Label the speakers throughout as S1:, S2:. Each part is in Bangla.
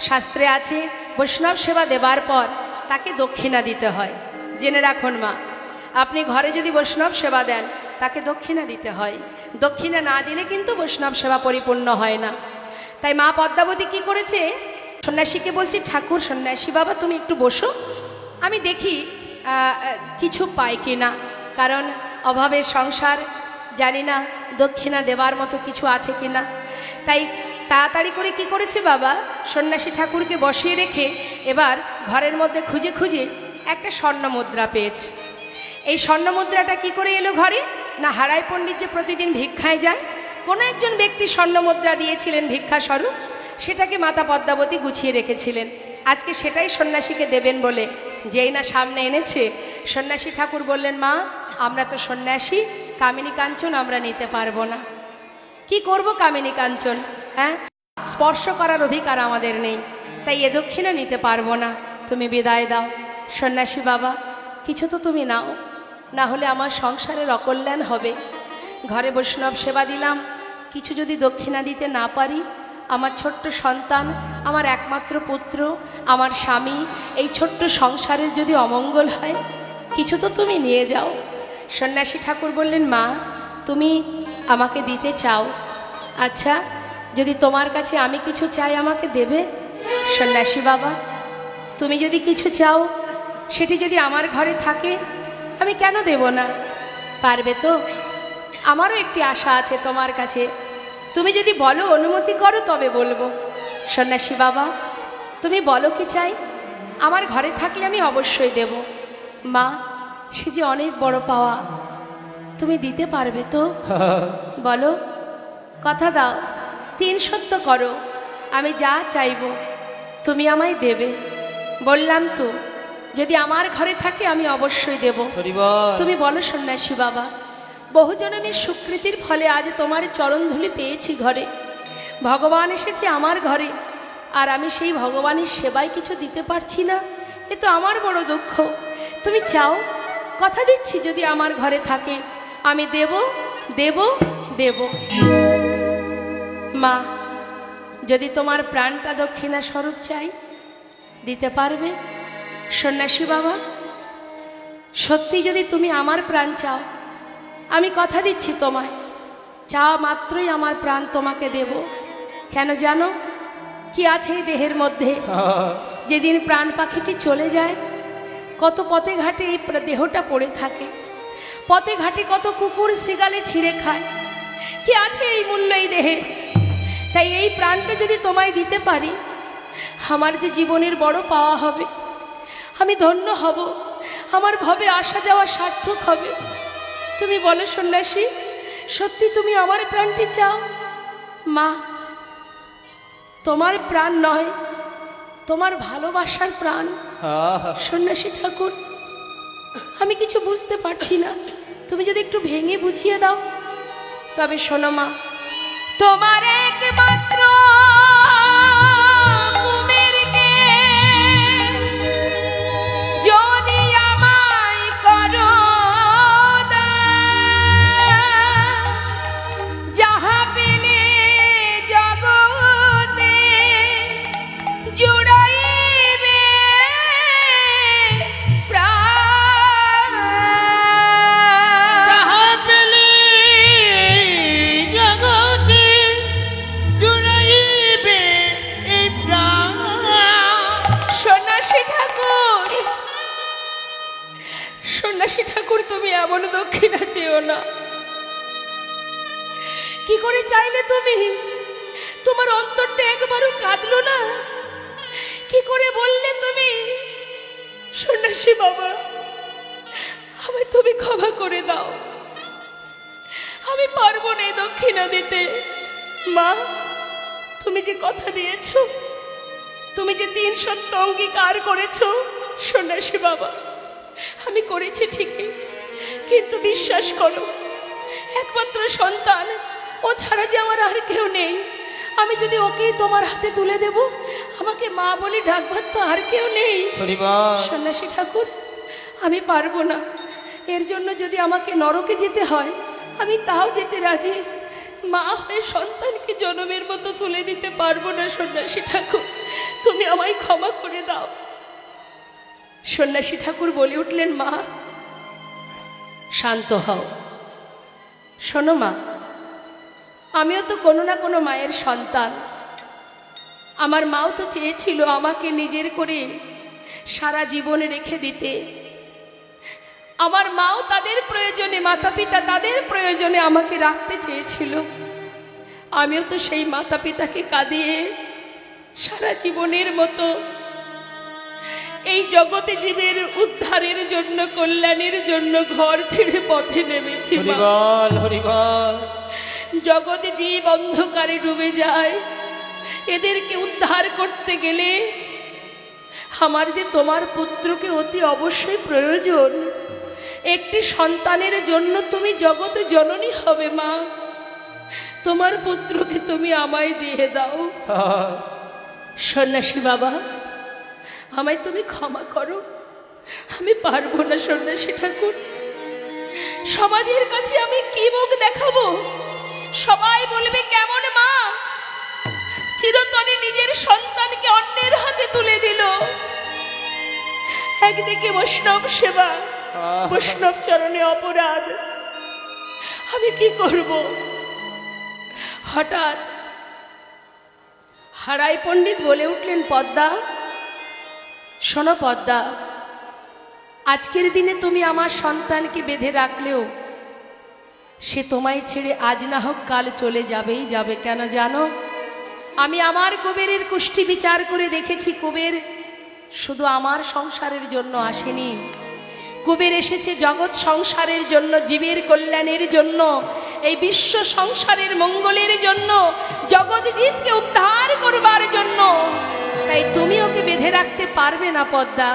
S1: শাস্ত্রে আছে বৈষ্ণব সেবা দেবার পর তাকে দক্ষিণা দিতে হয়। জেনে রাখুন মা, আপনি ঘরে যদি বৈষ্ণব সেবা দেন তাকে দক্ষিণা দিতে হয়। দক্ষিণা না দিলে কিন্তু বৈষ্ণব সেবা পরিপূর্ণ হয় না। তাই মা পদ্মাবতী কি করেছে, সন্ন্যাসীকে বলছে, ঠাকুর সন্ন্যাসী বাবা তুমি একটু বসো, আমি দেখি কিছু পাই কিনা, কারণ অভাবের সংসার, জানি না দক্ষিণা দেবার মতো কিছু আছে কিনা। তাই তাড়াতাড়ি করে কি করেছে বাবা, সন্ন্যাসী ঠাকুরকে বসিয়ে রেখে এবার ঘরের মধ্যে খুঁজে খুঁজে একটা স্বর্ণ মুদ্রা পেয়েছে। এই স্বর্ণ মুদ্রাটা কি করে এলো ঘরে, না হারাই পণ্ডিত যে প্রতিদিন ভিক্ষায় যায়, কোনো একজন ব্যক্তি স্বর্ণ মুদ্রা দিয়েছিলেন ভিক্ষা স্বরূপ, সেটাকে মাতা পদ্মাবতী গুছিয়ে রেখেছিলেন। আজকে সেটাই সন্ন্যাসীকে দেবেন বলে যেই না সামনে এনেছে, সন্ন্যাসী ঠাকুর বললেন, মা আমরা তো সন্ন্যাসী, কামিনী কাঞ্চন আমরা নিতে পারবো না। কি করব কামিনী কাঞ্চন, হ্যাঁ স্পর্শ করার অধিকার আমাদের নেই, তাই এ দক্ষিণা নিতে পারবো না, তুমি বিদায় দাও। সন্ন্যাসী বাবা কিছু তো তুমি নাও, না হলে আমার সংসারের অকল্যাণ হবে। ঘরে বৈষ্ণব সেবা দিলাম, কিছু যদি দক্ষিণা দিতে না পারি, আমার ছোট্ট সন্তান, আমার একমাত্র পুত্র, আমার স্বামী, এই ছোট্ট সংসারের যদি অমঙ্গল হয়, কিছু তো তুমি নিয়ে যাও। সন্ন্যাসী ঠাকুর বললেন, মা তুমি আমাকে দিতে চাও, আচ্ছা যদি তোমার কাছে আমি কিছু চাই আমাকে দেবে? সন্ন্যাসী বাবা তুমি যদি কিছু চাও, সেটি যদি আমার ঘরে থাকে, আমি কেন দেব না? পারবে তো? আমারও একটি আশা আছে তোমার কাছে, তুমি যদি বলো, অনুমতি করো তবে বলবো। সন্ন্যাসী বাবা তুমি বলো কি চাই, আমার ঘরে থাকলে আমি অবশ্যই দেব। মা সে যে অনেক বড় পাওয়া, তুমি দিতে পারবে তো? বলো, কথা দাও, 3 সত্য করো, আমি যা চাইব তুমি আমায় দেবে। বললাম তো, যদি আমার ঘরে থাকে আমি অবশ্যই দেব। তুমি বলো সন্ন্যাসী বাবা। বহুজনমের সুকৃতির ফলে আজ তোমার চরণধুলি পেয়েছি ঘরে, ভগবান এসেছে আমার ঘরে, আর আমি সেই ভগবানের সেবায় কিছু দিতে পারছি না, এ তো আমার বড় দুঃখ। তুমি চাও, কথা দিচ্ছি যদি আমার ঘরে থাকে আমি দেব দেব দেব। মা যদি তোমার প্রাণটা দক্ষিণা স্বরূপ চাই, দিতে পারবে? সন্ন্যাসী বাবা সত্যি যদি তুমি আমার প্রাণ চাও, আমি কথা দিচ্ছি তোমায়, চাওয়া মাত্রই আমার প্রাণ তোমাকে দেব। কেন জানো কি আছে এই দেহের মধ্যে? যেদিন প্রাণ পাখিটি চলে যায়, কত পথে ঘাটে এই দেহটা পড়ে থাকে, পথে ঘাটে কত কুকুর শৃগালে ছিঁড়ে খায়, কি আছে এই মূল্য এই দেহে? তাই এই প্রাণটা যদি তোমায় দিতে পারি, আমার যে জীবনের বড় পাওয়া হবে, আমি ধন্য হব, আমার ভবে আসা যাওয়া সার্থক হবে। তুমি বলো সন্ন্যাসী সত্যি তুমি আমার প্রাণটি চাও? মা তোমার প্রাণ নয়, তোমার ভালোবাসার প্রাণ। সন্ন্যাসী ঠাকুর আমি কিছু বুঝতে পারছি না, তুমি যদি একটু ভেঙে বুঝিয়ে দাও তবে। শোনো মা, তোমার একমাত্র সন্ন্যাসী ঠাকুর তুমি এমন দক্ষিণা চেও না। কি করে চাইলে তুমি? তোমার অন্তরটা একবারও কাঁদলো না? কি করে বললে তুমি? সন্ন্যাসী বাবা আমায় তুমি ক্ষমা করে দাও, আমি পারবো না এই দক্ষিণা দিতে। মা তুমি যে কথা দিয়েছো, তুমি যে 3 সত্য অঙ্গীকার করেছো, সন্ন্যাসী বাবা আমি করেছি ঠিকই, কিন্তু বিশ্বাস করো একমাত্র সন্তান, ও ছাড়া যে আমার আর কেউ নেই। আমি যদি ওকেই তোমার হাতে তুলে দেব, আমাকে মা বলে ডাকবার তো আর কেউ নেই। সন্ন্যাসী ঠাকুর আমি পারবো না, এর জন্য যদি আমাকে নরকে যেতে হয় আমি তাও যেতে রাজি, মা হয়ে সন্তানকে জনমের মতো তুলে দিতে পারবো না। সন্ন্যাসী ঠাকুর তুমি আমায় ক্ষমা করে দাও। সন্ন্যাসী ঠাকুর বলে উঠলেন, মা শান্ত হও। শোনো মা, আমিও তো কোনো না কোনো মায়ের সন্তান। আমার মাও তো চেয়েছিল আমাকে নিজের করে সারা জীবন রেখে দিতে। আমার মাও তাদের প্রয়োজনে, মাতা পিতা তাদের প্রয়োজনে আমাকে রাখতে চেয়েছিল। আমিও তো সেই মাতা পিতাকে কাঁদিয়ে সারা জীবনের মতো এই জগতে জীবের উদ্ধারের জন্য, কল্যাণের জন্য ঘর ছেড়ে পথে নেমেছি। জগতে জীব অন্ধকারে ডুবে যায়, এদেরকে উদ্ধার করতে গেলে আমার যে তোমার পুত্রকে অতি অবশ্যই প্রয়োজন। একটি সন্তানের জন্য তুমি জগতে জননী হবে মা। তোমার পুত্রকে তুমি আমায় দিয়ে দাও। সন্ন্যাসী বাবা, আমায় তুমি ক্ষমা করো, আমি পারবো না। সন্ন্যাসী ঠাকুর, সমাজের কাছে আমি কি মুখ দেখাবো? সবাই বলবে কেমন মা, চিরতরে নিজের সন্তানকে অন্যের হাতে তুলে দিল। একদিকে বৈষ্ণব সেবা, বৈষ্ণব চরণে অপরাধ, আমি কি করব? হঠাৎ হারাই পণ্ডিত বলে উঠলেন, পদ্মা শোনো পদ্মা, আজকের দিনে তুমি আমার সন্তানকে বেঁধে রাখলেও সে তোমায় ছেড়ে আজ না হোক কাল চলে যাবেই যাবে। কেন জানো? আমি আমার কুবেরের কুষ্টি বিচার করে দেখেছি, কুবের শুধু আমার সংসারের জন্য আসেনি, কুবের এসেছে জগৎ সংসারের জন্য, জীবের কল্যাণের জন্য, এই বিশ্ব সংসারের মঙ্গলের জন্য, জগৎ জীবকে উদ্ধার করবার জন্য। তাই তুমি ওকে বেঁধে রাখতে পারবে না পদ্মা,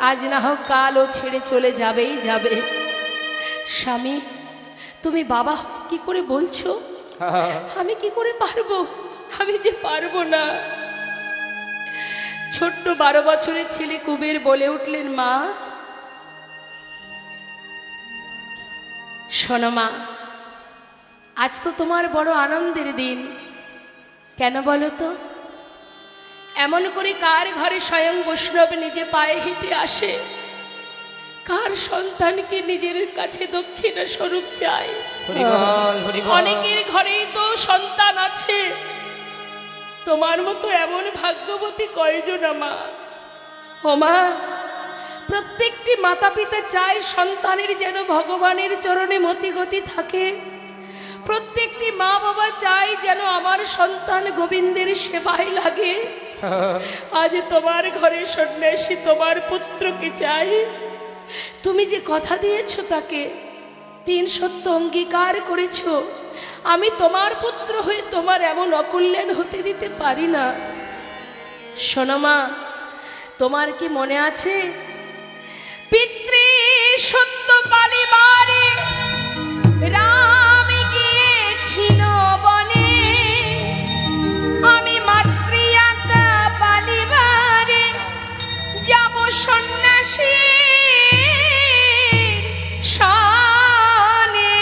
S1: আজ না হোক কাল ও ছেড়ে চলে যাবেই যাবে। স্বামী, তুমি বাবা কি করে বলছো? আমি কি করে পারবো? আমি যে পারবো না। ছোট্ট 12 বছরের ছেলে কুবের বলে উঠলেন, মা শোনো মা, আজ তো তোমার বড় আনন্দের দিন। কেন বলো তো? এমন করে কার ঘরে স্বয়ং বৈষ্ণব নিজে পায়ে হেঁটে আসে? কার সন্তানকে নিজের কাছে দক্ষিণা স্বরূপ চায়? অনেকের ঘরেই তো সন্তান আছে, তোমার মতো এমন ভাগ্যবতী কয়জন মা? ও মা, প্রত্যেকটি মাতা পিতা চায় সন্তানের যেন ভগবানের চরণে মতিগতি থাকে। প্রত্যেকটি মা বাবা চায় যেন আমার সন্তান গোবিন্দের সেবায় লাগে। আজ তোমার ঘরে সন্ন্যাসী তোমার পুত্রকে চাই। তুমি যে কথা দিয়েছো তাকে 3 সত্য অঙ্গীকার করেছ, আমি তোমার পুত্র হয়ে তোমার এমন অকল্যাণ হতে দিতে পারি না। শোনো মা, তোমার কি মনে আছে পিতৃ সত্য পালিবারে রাম গিয়েছিল বনে, আমি মাতৃয়াতা পালিবারে যাব সন্ন্যাসী সনে।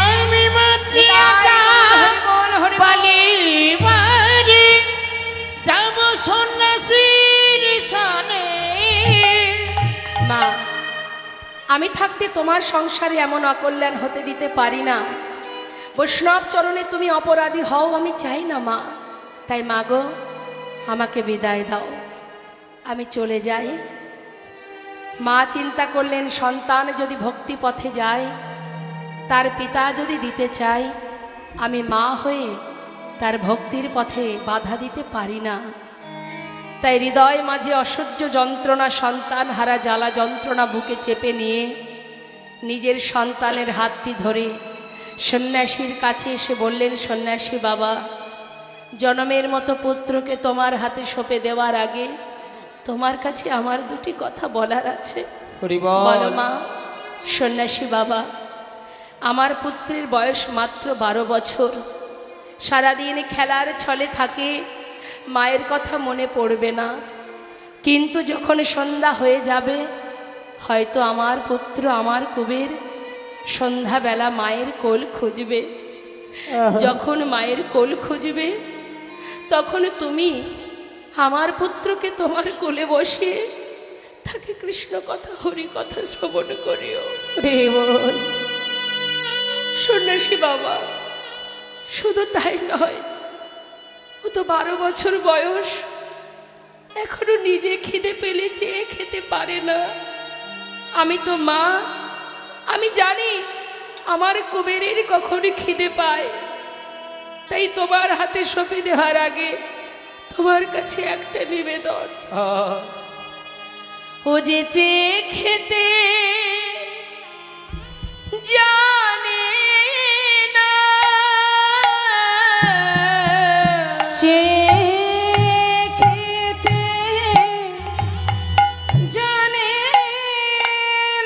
S2: আমি মাতৃয়াতা পালিবারে যাব সন্ন্যাসীর সনে।
S1: মা, আমি থাকতে তোমার সংসারে এমন অকল্যাণ হতে দিতে পারি না। বৈষ্ণব চরণে তুমি অপরাধী হও আমি চাই না মা। তাই মা গো, আমাকে বিদায় দাও, আমি চলে যাই। মা চিন্তা করলেন, সন্তান যদি ভক্তি পথে যায়, তার পিতা যদি দিতে চায়, আমি মা হয়ে তার ভক্তির পথে বাধা দিতে পারি না। তাই হৃদয় মাঝে অসহ্য যন্ত্রণা, সন্তান হারা জ্বালা যন্ত্রণা বুকে চেপে নিয়ে নিজের সন্তানের হাতটি ধরে সন্ন্যাসীর কাছে এসে বললেন, সন্ন্যাসী বাবা, জনমের মতো পুত্রকে তোমার হাতে সঁপে দেওয়ার আগে তোমার কাছে আমার 2টি কথা বলার আছে। বলো মা। সন্ন্যাসী বাবা, আমার পুত্রের বয়স মাত্র 12 বছর। সারাদিন খেলার ছলে থাকে, মায়ের কথা মনে পড়বে না। কিন্তু যখন সন্ধ্যা হয়ে যাবে, হয়তো আমার পুত্র আমার কুবের সন্ধ্যাবেলা মায়ের কোল খুঁজবে। যখন মায়ের কোল খুঁজবে, তখন তুমি আমার পুত্রকে তোমার কোলে বসিয়ে তাকে কৃষ্ণ কথা হরি কথা শ্রবণ করিও।
S3: দেবল
S1: সন্ন্যাসী বাবা শুধু তাই নয়, ও তো 12 বছর বয়স, এখনো নিজে খিদে পেলে চেয়ে খেতে পারে না। আমি তো মা, আমি জানি আমার কুবেরের কখনো খিদে পায়, তাই তোমার হাতে সঁপে দেওয়ার আগে তোমার কাছে একটা নিবেদন। ও যে চেয়ে খেতে জানে না,
S3: খেতে জানে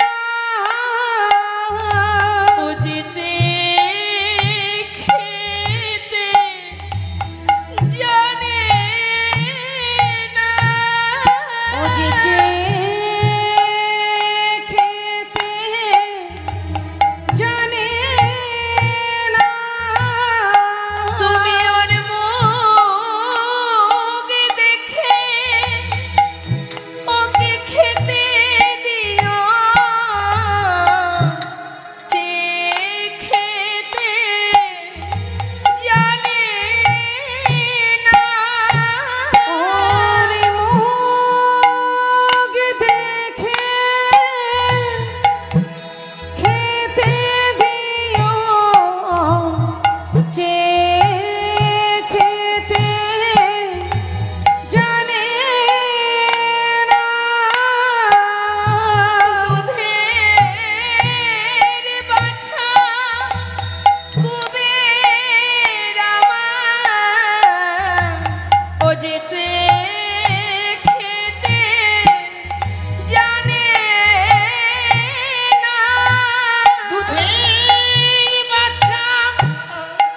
S3: না,
S1: ও যে চেয়ে খেতে জানে না,
S3: ও যে খেতে জানে না,
S1: তুমি ওর মুখ দেখে ওকে খেতে দিও, চেয়ে খেতে জানে না।
S3: ওর মুখ দেখে খেতে দিও, চেয়ে খেতে জানে না,
S1: দুধের বাছা কুবের আমার, ও যে চেয়ে খেতে জানে না।
S2: দুধের বাচ্চা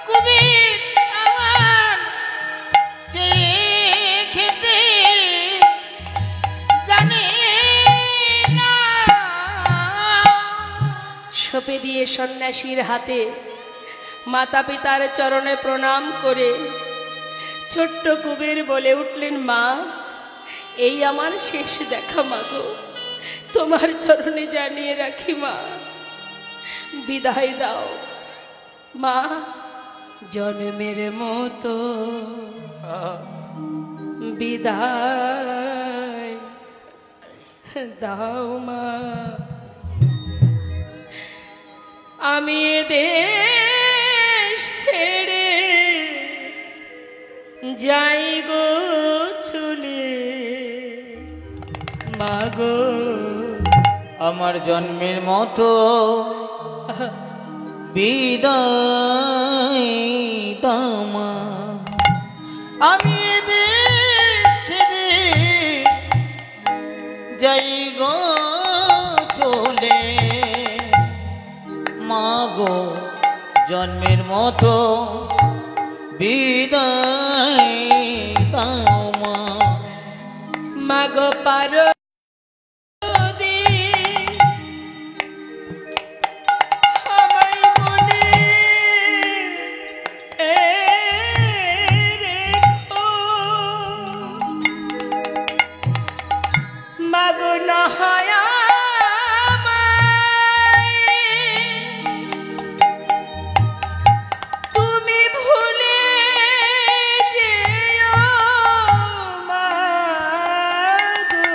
S2: কুমির আমার চেয়ে খেতে জানে না।
S1: সঁপে দিয়ে সন্ন্যাসীর হাতে মাতা পিতার চরণে প্রণাম করে ছোট্ট কুবের বলে উঠলেন, মা এই আমার শেষ দেখা মাগো, তোমার চরণে জানিয়ে রাখি মা, বিদায় দাও মা, জন্মের মতো বিদায় দাও মা। আমি এ দেশ ছেড়ে যাই গো চলে, মাগো
S4: আমার জন্মের মতো বিদায় দামা, আমি এ দেশ ছেড়ে যাই গো চলে, মাগো জন্মের মতো বিদায় দামা।
S1: মাগো পারো আমায় মনে রেখো, মাগো না হয় তুমি ভুলে যেও মাগো,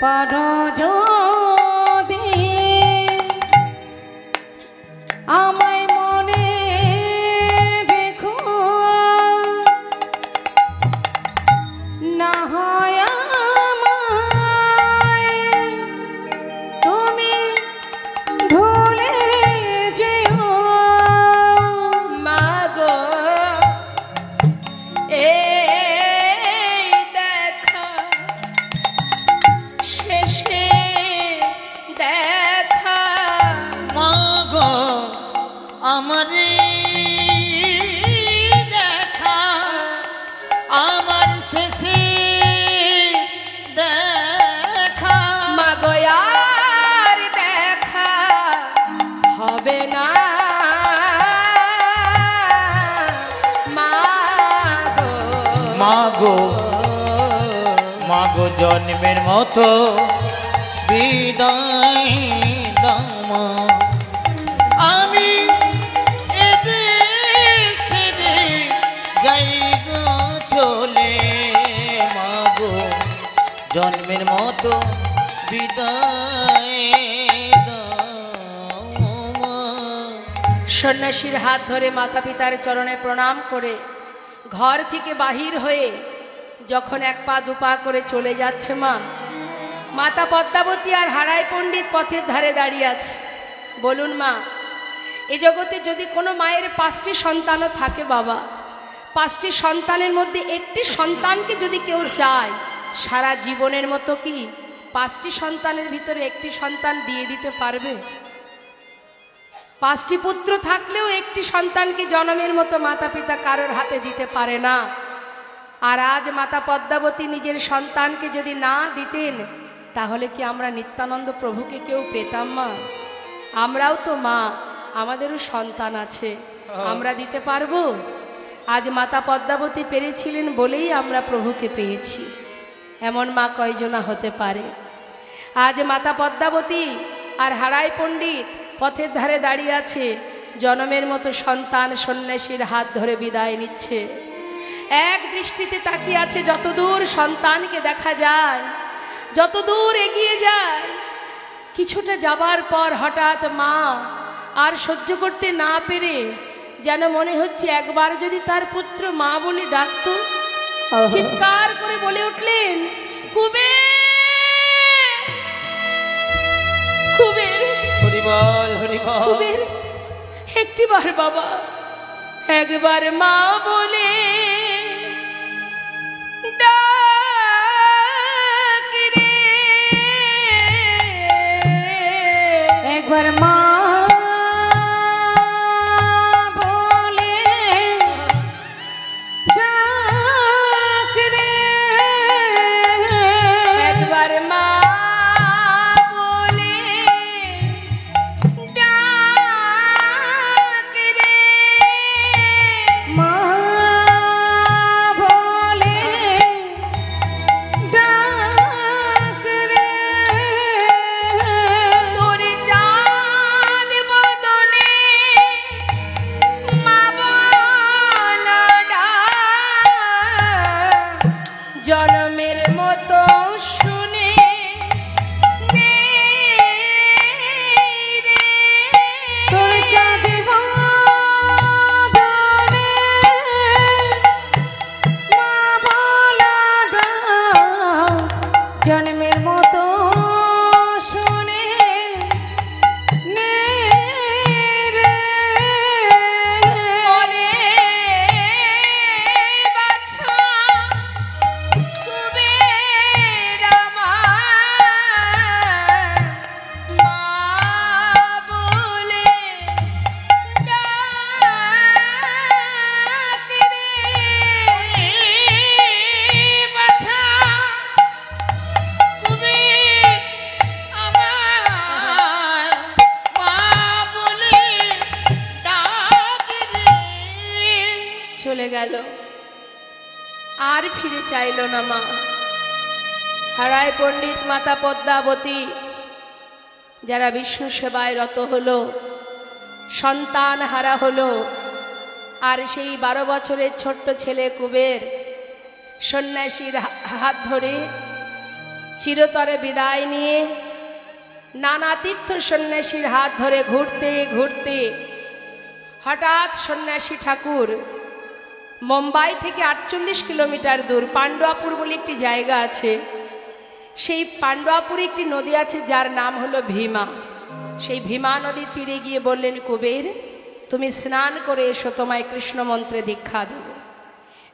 S3: পারো যদি আমায় মনে রেখো, না হয় আমায় তুমি ভুলে যেও
S1: মাগো এই দেখা শেষে
S4: মাগো জন্মের মতো বিদায় দাও মা। আমি এদের ছেড়ে যাই গো চলে, মাগো জন্মের মতো বিদায় দাও মা।
S1: সন্ন্যাসীর হাত ধরে মাতা পিতার চরণে প্রণাম করে ঘর থেকে বাহির হয়ে যখন এক পা দুপা করে চলে যাচ্ছে মা, মাতা পদ্মাবতী আর হারাই পণ্ডিত পথের ধারে দাঁড়িয়ে আছে। বলুন মা, এই জগতে যদি কোনো মায়ের 5টি সন্তানও থাকে বাবা, 5টি সন্তানের মধ্যে একটি সন্তানকে যদি কেউ চায়, সারা জীবনের মতো কি 5টি সন্তানের ভিতরে একটি সন্তান দিয়ে দিতে পারবে? 5টি পুত্র থাকলেও একটি সন্তানকে জন্মের মতো মাতা পিতা কারোর হাতে দিতে পারে না। আর আজ মাতা পদ্মাবতী নিজের সন্তানকে যদি না দিতেন, তাহলে কি আমরা নিত্যানন্দ প্রভুকে কেউ পেতাম মা? আমরাও তো মা, আমাদেরও সন্তান আছে, আমরা দিতে পারবো? আজ মাতা পদ্মাবতী পেরেছিলেন বলেই আমরা প্রভুকে পেয়েছি। এমন মা কয়জনা হতে পারে? আজ মাতা পদ্মাবতী আর হারাই পণ্ডিত পথের ধারে দাঁড়িয়ে আছে, জনমের মতো সন্তান সন্ন্যাসীর হাত ধরে বিদায় নিচ্ছে। এক দৃষ্টিতে তাকিয়ে আছে, যতদূর সন্তানকে দেখা যায়, যতদূর এগিয়ে যায়। কিছুটা যাবার পর হঠাৎ মা আর সহ্য করতে না পেরে যেন মনে হচ্ছে একবার যদি তার পুত্র মা বলে ডাকতো, চিৎকার করে বলে উঠলেন, কুবের, কুবের,
S4: হরিবল হরিবল।
S1: কুবের, একটিবার বাবা, একবার মা বলে ডাক রে,
S3: একবার মা বলে ডাক রে,
S1: একবার মা বলে ডাক রে,
S3: মা বলে ডাক রে,
S1: তোর চাঁদ বদনে মা বলা ডাক, জনমের মতো শুনে নে রে।
S3: তোর চাঁদ বদনে মা বলা ডাক, জন্মের মতো শুনে নে রে।
S1: ওরে বাছা কুবের আমার, মা বলে ডাক রে।
S2: বাছা কুবের আমার, মা বলে ডাক রে।
S1: চলে গেল, আর ফিরে চাইল না মা। হারায় পণ্ডিত মাতা পদ্মাবতী যারা বিষ্ণু সেবায় রত হলো, সন্তান হারা হলো, আর সেই 12 বছরের ছোট্ট ছেলে কুবের সন্ন্যাসীর হাত ধরে চিরতরে বিদায় নিয়ে নানা তীর্থ সন্ন্যাসীর হাত ধরে ঘুরতে ঘুরতে হঠাৎ সন্ন্যাসী ঠাকুর মুম্বাই থেকে 48 কিলোমিটার দূর পাণ্ডুয়াপুর বলে একটি জায়গা আছে, সেই পাণ্ডুয়াপুরে একটি নদী আছে যার নাম হলো ভীমা। সেই ভীমা নদীর তীরে গিয়ে বললেন, কুবের তুমি স্নান করে এসো, তোমায় কৃষ্ণ মন্ত্রে দীক্ষা দেব।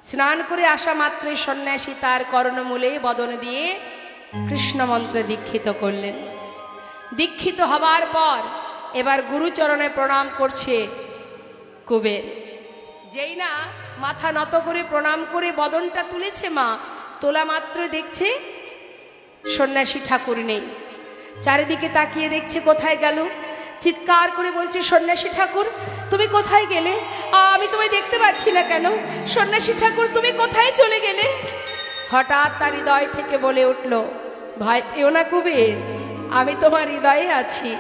S1: স্নান করে আসা মাত্রই সন্ন্যাসী তার কর্ণমূলে বদন দিয়ে কৃষ্ণ মন্ত্রে দীক্ষিত করলেন। দীক্ষিত হবার পর এবার গুরুচরণে প্রণাম করছে কুবের। যেই না মাথা নত করে প্রণাম করে বদনটা তুলেছে মা, তোলা মাত্র দেখছে সন্ন্যাসী ঠাকুর নেই। চারিদিকে তাকিয়ে দেখছে কোথায় গেল। চিৎকার করে বলছে, সন্ন্যাসী ঠাকুর তুমি কোথায় গেলে? আমি তোমায় দেখতে পাচ্ছি না কেন? সন্ন্যাসী ঠাকুর তুমি কোথায় চলে গেলে? হঠাৎ তার হৃদয় থেকে বলে উঠল, ভয় পেও না কুবের, আমি তোমার হৃদয়ে আছি।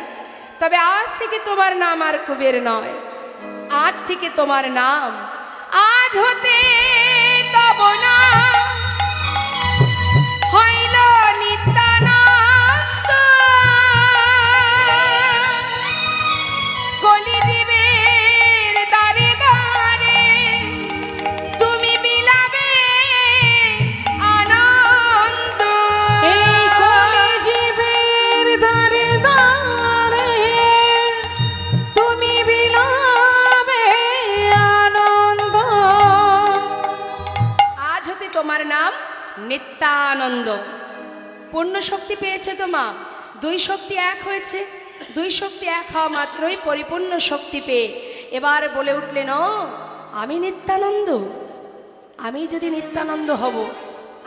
S1: তবে আজ থেকে তোমার নাম আর কুবের নয়, আজ থেকে তোমার নাম, আজ হতে তব নাম হইল নিত্যানন্দ। কলিজীবের দ্বারে দ্বারে তুমি বিলাবে আনন্দ।
S3: এই কলিজীবের দ্বারে দ্বারে তুমি বিলাবে আনন্দ।
S1: আজ হতে তোমার নাম নিত্যানন্দ। পূর্ণ শক্তি পেয়েছে তো মা, দুই শক্তি এক হয়েছে। দুই শক্তি এক হওয়া মাত্রই পরিপূর্ণ শক্তি পেয়ে এবার বলে উঠলেন, ও আমি নিত্যানন্দ, আমি যদি নিত্যানন্দ হব,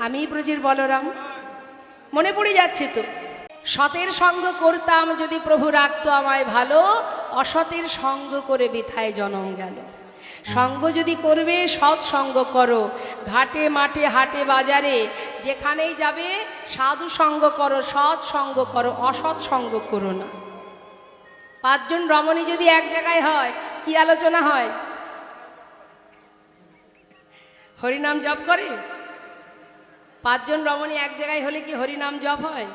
S1: আমি ব্রজের বলরাম। মনে পড়ে যাচ্ছে তো, সতের সঙ্গ করতাম যদি প্রভু রাখতো আমায় ভালো, অসতের সঙ্গ করে বৃথায় জনম গেল। সঙ্গ যদি করবে সৎ সঙ্গ করো, ঘাটে মাঠে হাটে বাজারে যেখানেই যাবে সাধু সঙ্গ করো, সৎ সঙ্গ করো, অসৎ সঙ্গ করো না। পাঁচজন রমণী যদি এক জায়গায় হয়, কি আলোচনা হয়? হরিনাম জপ করে। পাঁচজন রমণী এক জায়গায় হলে কি হরিনাম জপ হয়?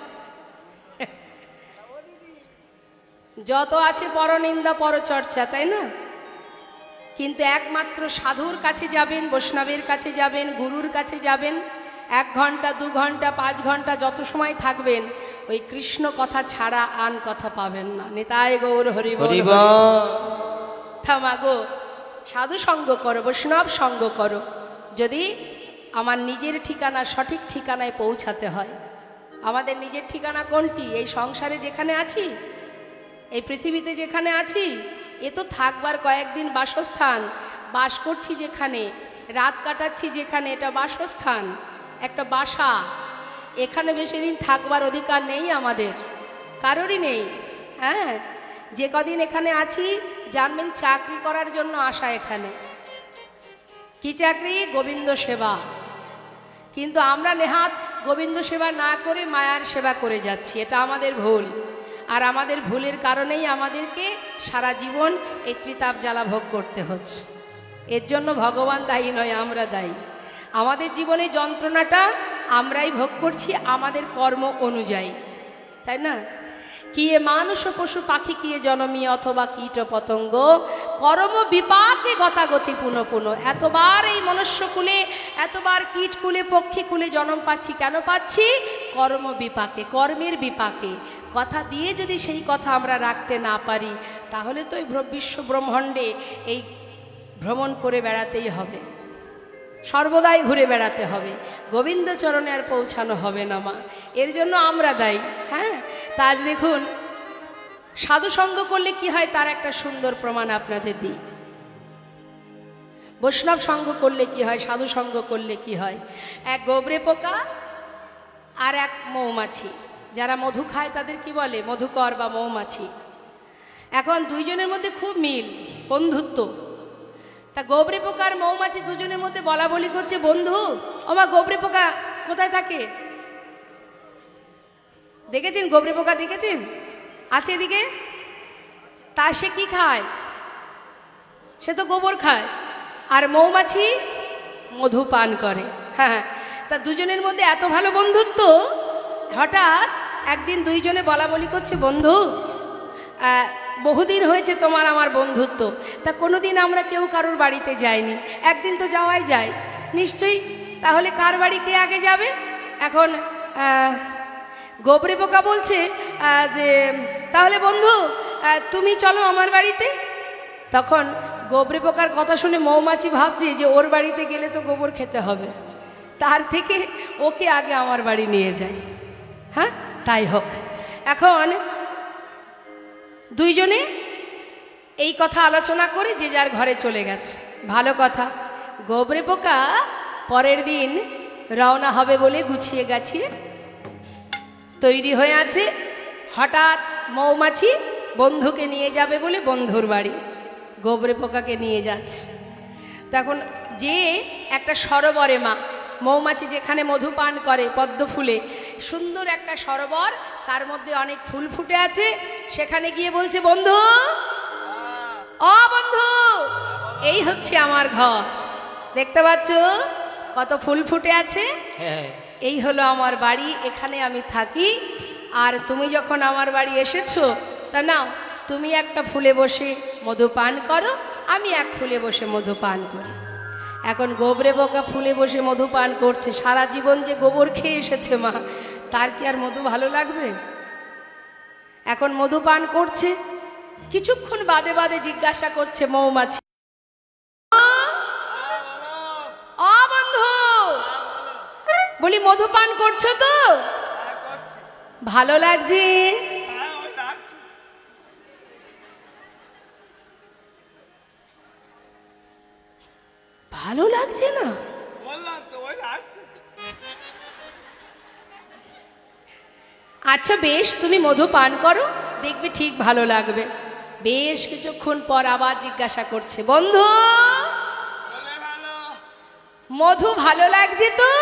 S1: যত আছে পরনিন্দা পরচর্চা, তাই না? কিন্তু একমাত্র সাধুর কাছে যাবেন, বৈষ্ণবের কাছে যাবেন, গুরুর কাছে যাবেন, 1 ঘন্টা 2 ঘন্টা 5 ঘন্টা যত সময় থাকবেন, ওই কৃষ্ণ কথা ছাড়া আন কথা পাবেন না। নিতাই গৌর হরি বল। থামাগো, সাধু সঙ্গ করো, বৈষ্ণব সঙ্গ করো। যদি আমার নিজের ঠিকানা সঠিক ঠিকানায় পৌঁছাতে হয়। আমাদের নিজের ঠিকানা কোনটি? এই সংসারে যেখানে আছি, এই পৃথিবীতে যেখানে আছি, এ তো থাকবার কয়েকদিন বাসস্থান। বাস করছি যেখানে, রাত কাটাচ্ছি যেখানে, এটা বাসস্থান, একটা বাসা। এখানে বেশি দিন থাকবার অধিকার নেই আমাদের, কারোরই নেই। হ্যাঁ, যে কদিন এখানে আছি জানবেন চাকরি করার জন্য আসা এখানে। কি চাকরি? গোবিন্দ সেবা। কিন্তু আমরা নেহাত গোবিন্দ সেবা না করে মায়ার সেবা করে যাচ্ছি, এটা আমাদের ভুল। আর আমাদের ভুলের কারণেই আমাদেরকে সারা জীবন এই ত্রিতাপ জ্বালা ভোগ করতে হচ্ছে। এর জন্য ভগবান দায়ী নয়, আমরা দায়ী। আমাদের জীবনে যন্ত্রণাটা আমরাই ভোগ করছি আমাদের কর্ম অনুযায়ী, তাই না? কিয়ে মানুষ পশু পাখি কিয়ে জনমী অথবা কীট পতঙ্গ কর্ম বিপাকে গতাগতি পুনঃ পুনঃ। এতবার এই মনুষ্যকুলে, এতবার কীটকুলে, পক্ষীকুলে জন্ম পাচ্ছি, কেন পাচ্ছি? কর্ম বিপাকে, কর্মের বিপাকে। কথা দিয়ে যদি সেই কথা আমরা রাখতে না পারি, তাহলে তো এই বিশ্ব ব্রহ্মাণ্ডে এই ভ্রমণ করে বেড়াতেই হবে, সর্বদাই ঘুরে বেড়াতে হবে, গোবিন্দ চরণে আর পৌঁছানো হবে না মা। এর জন্য আমরা দায়ী। হ্যাঁ, তা আজ দেখুন সাধু সঙ্গ করলে কি হয় তার একটা সুন্দর প্রমাণ আপনাদের দিই। বৈষ্ণব সঙ্গ করলে কি হয়, সাধু সঙ্গ করলে কি হয়। এক গোবরে পোকা আর এক মৌমাছি, যারা মধু খায় তাদের কি বলে? মধুকর বা মৌমাছি। এখন দুইজনের মধ্যে খুব মিল, বন্ধুত্ব। তা গোবরে পোকা আর মৌমাছি দুজনের মধ্যে বলা বলি করছে, বন্ধু ওমা গোবরে পোকা কোথায় থাকে? দেখেছেন গোবরে পোকা? দেখেছেন? আছে এদিকে? তা সে কি খায়? সে তো গোবর খায়। আর মৌমাছি মধু পান করে। হ্যাঁ, তা দুজনের মধ্যে এত ভালো বন্ধুত্ব, হঠাৎ একদিন দুইজনে বলা বলি করছে, বন্ধু বহুদিন হয়েছে তোমার আমার বন্ধুত্ব, তা কোনোদিন আমরা কেউ কারোর বাড়িতে যাইনি, একদিন তো যাওয়াই যায় নিশ্চয়ই, তাহলে কার বাড়ি কে আগে যাবে? এখন গোবরে পোকা বলছে যে তাহলে বন্ধু তুমি চলো আমার বাড়িতে। তখন গোবরে পোকার কথা শুনে মৌমাছি ভাবছে যে ওর বাড়িতে গেলে তো গোবর খেতে হবে, তার থেকে ওকে আগে আমার বাড়ি নিয়ে যায়। হ্যাঁ, তাই হোক। এখন দুইজনে এই কথা আলোচনা করে যে যার ঘরে চলে গেছে, ভালো কথা। গোবরে পোকা পরের দিন রওনা হবে বলে গুছিয়ে গাছিয়ে তৈরি হয়ে আছে। হঠাৎ মৌমাছি বন্ধুকে নিয়ে যাবে বলে বন্ধুর বাড়ি গোবরে পোকাকে নিয়ে যাচ্ছে। তখন যে একটা সরোবরে মা, মৌমাছি যেখানে মধু পান করে পদ্ম ফুলে, সুন্দর একটা সরোবর, তার মধ্যে অনেক ফুল ফুটে আছে। সেখানে গিয়ে বলছে, বন্ধু, ও বন্ধু, এই হচ্ছে আমার ঘর, দেখতে পাচ্ছ কত ফুল ফুটে আছে,
S4: হ্যাঁ
S1: এই হলো আমার বাড়ি, এখানে আমি থাকি। আর তুমি যখন আমার বাড়ি এসেছো, তা নাও তুমি একটা ফুলে বসে মধু পান করো, আমি এক ফুলে বসে মধু পান করি। এখন গোবরে পোকা ফুলে বসে মধু পান করছে, সারা জীবন যে গোবর খেয়ে এসেছে মা, তার কি আর মধু ভালো লাগবে? এখন মধু পান করছে, কিছুক্ষণ বাদে বাদে জিজ্ঞাসা করছে মৌমাছি, ও বন্ধু, বলি মধু পান করছো তো? ভালো লাগছে? ভালো লাগছে না? আচ্ছা বেশ, তুমি মধু পান করো, দেখবে ঠিক ভালো লাগবে। বেশ কিছুক্ষণ পর আবার জিজ্ঞাসা করছে, বন্ধু, মধু ভালো লাগছে তো?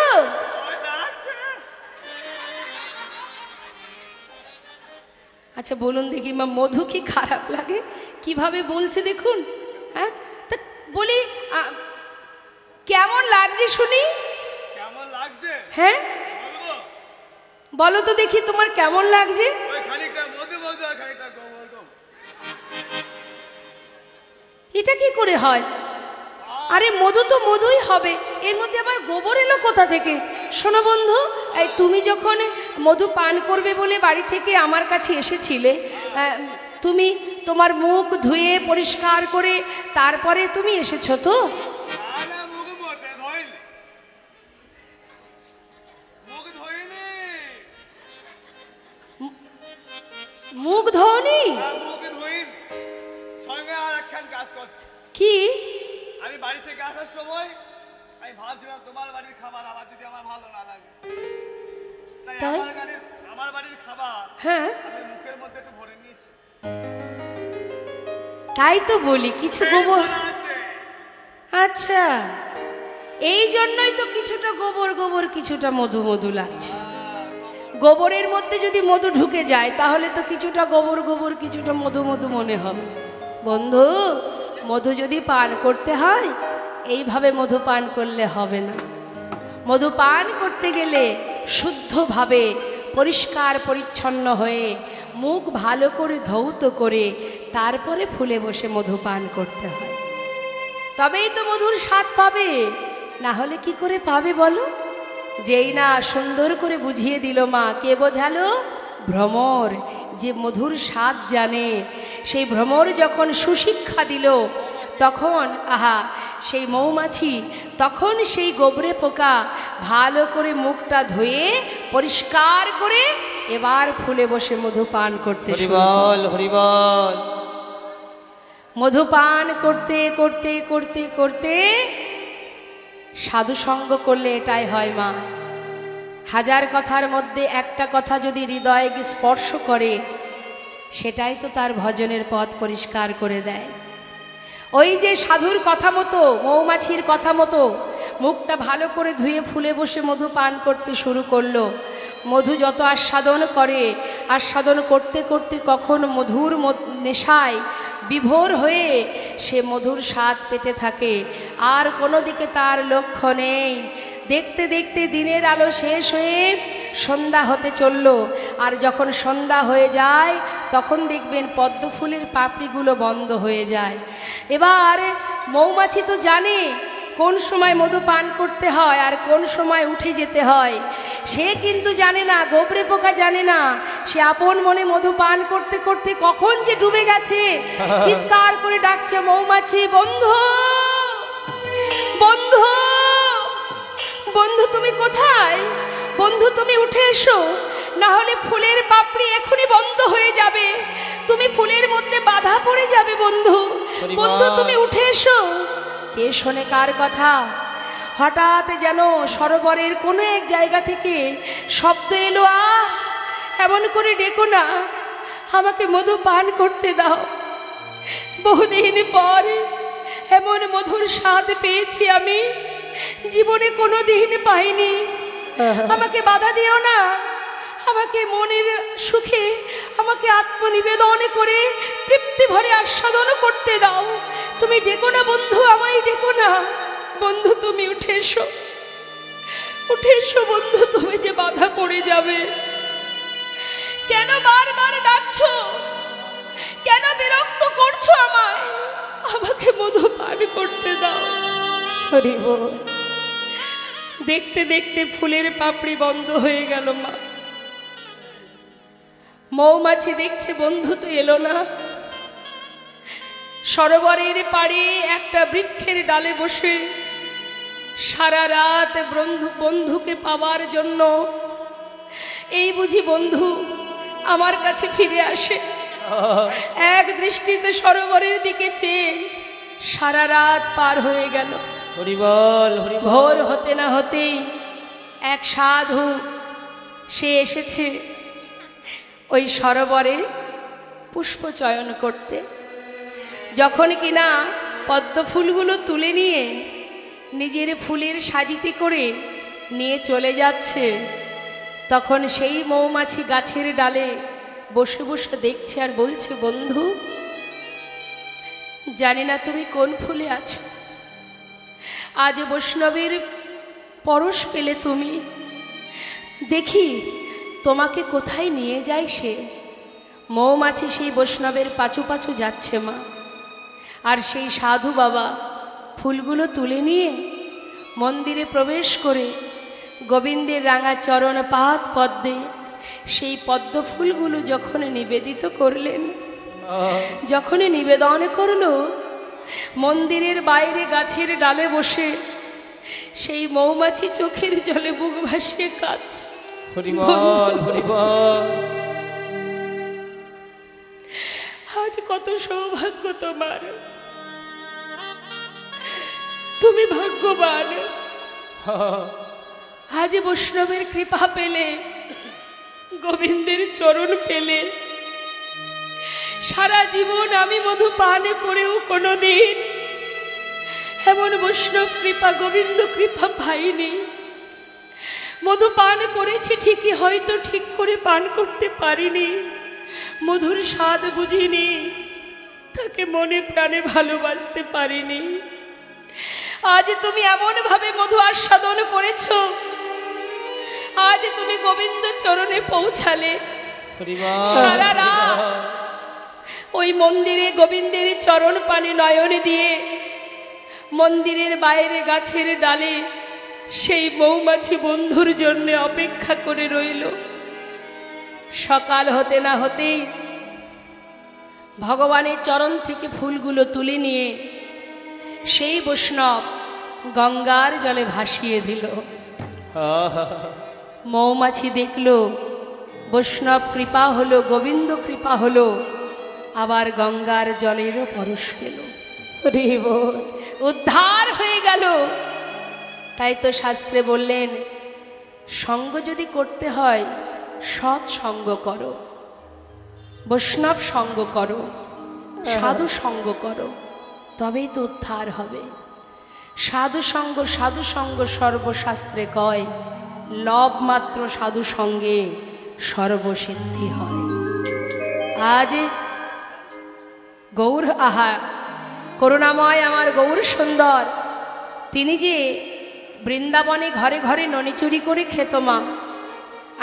S1: আচ্ছা বলুন দেখি মা, মধু কি খারাপ লাগে? কিভাবে বলছে দেখুন। হ্যাঁ, তা বলি কেমন লাগছে শুনি।
S2: কেমন লাগছে?
S1: হ্যাঁ
S2: বলবো?
S1: বলো তো দেখি তোমার কেমন লাগছে।
S2: ওই খানিকটা মধু মধু আর খানিকটা গোবর গোবর।
S1: এটা কি করে হয়? আরে মধু তো মধুই হবে, এর মধ্যে আবার গোবর এলো কোথা থেকে? শোনো বন্ধু, এই তুমি যখন মধু পান করবে বলে বাড়ি থেকে আমার কাছে এসেছিলে, তুমি তোমার মুখ ধুয়ে পরিষ্কার করে তারপরে তুমি এসেছো তো?
S2: আরে মুখ মোটে ধইল। মুখ ধইনি।
S1: মুখ ধোনি?
S2: মুখ ধইন। সঙ্গে আর একখান কাজ করছি।
S1: কি?
S2: আমি বাড়ি থেকে আসার সময় আমি ভাবছিলাম তোমার বাড়ির খাবার আবার যদি আমার ভালো না লাগে, তাই
S1: তাই?
S2: আমার বাড়ির খাবার
S1: হ্যাঁ
S2: আমি মুখের মধ্যে একটু ভরে নিয়েছি।
S1: তাই তো বলি, কিছু গোবর।
S2: আছে।
S1: আচ্ছা, এই জন্যই তো কিছুটা গোবর গোবর কিছুটা মধু মধু লাগছে। গোবরের মধ্যে যদি মধু ঢুকে যায় তাহলে তো কিছুটা গোবর গোবর কিছুটা মধু মধু মনে হবে। বন্ধু, মধু যদি পান করতে হয় এইভাবে মধু পান করলে হবে না। মধু পান করতে গেলে শুদ্ধভাবে পরিষ্কার পরিচ্ছন্ন হয়ে মুখ ভালো করে ধৌত করে তারপরে ফুলে বসে মধু পান করতে হয়, তবেই তো মধুর স্বাদ পাবে। না হলে কি করে পাবে বলো? যেই না সুন্দর করে বুঝিয়ে দিল মা, কে বোঝালো? ভ্রমর, যে মধুর স্বাদ জানে। সেই ভ্রমর যখন সুশিক্ষা দিল, তখন আহা সেই মৌমাছি, তখন সেই গোবরে পোকা ভালো করে মুখটা ধুয়ে পরিষ্কার করে এবার ফুলে বসে মধু পান করতে শুরু করল।
S4: হরিবল হরিবল।
S1: মধু পান করতে করতে করতে করতে সাধু সঙ্গ করলে এটাই হয় মা, হাজার কথার মধ্যে একটা কথা যদি হৃদয়ে স্পর্শ করে, সেটাই তো তার ভজনের পথ পরিষ্কার করে দেয়। ওই যে সাধুর কথা মতো, মৌমাছির কথা মতো মুখটা ভালো করে ধুয়ে ফুলে বসে মধু পান করতে শুরু করলো। মধু যত আস্বাদন করে, আস্বাদন করতে করতে কখন মধুর নেশায় বিভোর হয়ে সে মধুর স্বাদ পেতে থাকে, আর কোনো দিকে তার লক্ষ্য নেই। দেখতে দেখতে দিনের আলো শেষ হয়ে সন্ধ্যা হতে চলল, আর যখন সন্ধ্যা হয়ে যায় তখন দেখবেন পদ্ম ফুলের পাপড়িগুলো বন্ধ হয়ে যায়। এবার মৌমাছি তো জানে কোন সময় মধু পান করতে হয় আর কোন সময় উঠে যেতে হয়, সে কিন্তু জানে না, গোবরে পোকা জানে না। সে আপন মনে মধু পান করতে করতে কখন যে ডুবে গেছে, চিৎকার করে ডাকছে মৌমাছি, বন্ধু বন্ধু বন্ধু, তুমি কোথায়? বন্ধু তুমি উঠে এসো, না হলে ফুলের পাপড়ি এখনই বন্ধ হয়ে যাবে, তুমি ফুলের মধ্যে বাধা পড়ে যাবে। বন্ধু বন্ধু তুমি উঠে এসো। কে শোনে কার কথা? হঠাৎ যেন সরোবরের কোনো এক জায়গা থেকে শব্দ এলো, আহ এমন করে ডেকো না, আমাকে মধু পান করতে দাও। বহুদিন পর এমন মধুর স্বাদ পেয়েছি আমি জীবনে কোনোদিন পাইনি। আমাকে বাধা দিও না, আমাকে মনের সুখে আমাকে আত্মনিবেদন করে তৃপ্তি ভরে আস্বাদন করতে দাও। তুমি ডেকো না বন্ধু, আমায় ডেকো না। বন্ধু তুমি উঠে এসো, উঠে এসো বন্ধু, তুমি যে বাধা পড়ে যাবে। কেন বারবার ডাকছো, কেন বিরক্ত করছো আমায়? আমাকে মধু পান করতে দাও।
S3: হরি বল।
S1: দেখতে দেখতে ফুলের পাপড়ি বন্ধ হয়ে গেল মা। মৌমাছি দেখছে বন্ধু তো এলো না। সরোবরের পাড়ে একটা বৃক্ষের ডালে বসে সারা রাত বন্ধুকে পাওয়ার জন্য এই বুঝি বন্ধু আমার কাছে ফিরে আসে। এক দৃষ্টিতে সরোবরের দিকে চেয়ে সারা রাত পার হয়ে গেল।
S4: হরি বল, হরি বল।
S1: ভোর হতে না হতেই এক সাধু সে এসেছে ওই সরোবরে পুষ্প চয়ন করতে। যখন কিনা পদ্ম ফুলগুলো তুলে নিয়ে নিজের ফুলের সাজিতে করে নিয়ে চলে যাচ্ছে, তখন সেই মৌমাছি গাছের ডালে বসে বসে দেখছে আর বলছে, বন্ধু জানি না তুমি কোন ফুলে আছো, আজ বৈষ্ণবের পরশ পেলে তুমি, দেখি তোমাকে কোথায় নিয়ে যায় সে। মৌমাছি সেই বৈষ্ণবের পাছু পাছু যাচ্ছে মা। আর সেই সাধু বাবা ফুলগুলো তুলে নিয়ে মন্দিরে প্রবেশ করে গোবিন্দের রাঙা চরণ পাদ পদ্মে সেই পদ্ম ফুলগুলো যখন নিবেদিত করলেন, যখন নিবেদন করলো, মন্দিরের বাইরে গাছের ডালে বসে সেই মৌমাছি চোখের জলে বুক ভাসিয়ে কাঁদছে।
S4: হরি বল, হরি বল।
S1: আজ কত সৌভাগ্য তোমার, তুমি ভাগ্যবান। আজ বৈষ্ণবের কৃপা পেলে, গোবিন্দের চরণ পেলে। সারা জীবন আমি মধু পান করেও কোনোদিন এমন বৈষ্ণব কৃপা, গোবিন্দ কৃপা পাইনি। মধু পান করেছি ঠিকই, হয়তো ঠিক করে পান করতে পারিনি, মধুর স্বাদ বুঝিনি, তাকে মনে প্রাণে ভালোবাসতে পারিনি। আজ তুমি এমন ভাবে মধু আস্বাদন করেছো, আজ তুমি গোবিন্দ চরণে পৌঁছালে। সারা রাত ওই মন্দিরে গোবিন্দের চরণ পানে নয়ন দিয়ে মন্দিরের বাইরে গাছের ডালে সেই মৌমাছি বন্ধুর জন্য অপেক্ষা করে রইল। সকাল হতে না হতেই ভগবানের চরণ থেকে ফুলগুলো তুলে নিয়ে সেই বৈষ্ণব গঙ্গার জলে ভাসিয়ে দিল। মৌমাছি দেখল বৈষ্ণব কৃপা হলো, গোবিন্দ কৃপা হলো, আবার গঙ্গার জলেরও পরশ পেল, উদ্ধার হয়ে গেল। তাই তো শাস্ত্রে বললেন, সঙ্গ যদি করতে হয় সৎ সঙ্গ করো, বৈষ্ণব সঙ্গ করো, সাধু সঙ্গ করো, তবেই তো উদ্ধার হবে। সাধু সঙ্গ সর্বশাস্ত্রে কয়, লব মাত্র সাধু সঙ্গে সর্বসিদ্ধি হয়। আজ গৌর, আহা করুণাময় আমার গৌর সুন্দর, তিনি যে বৃন্দাবনে ঘরে ঘরে ননি চুরি করে খেত মা।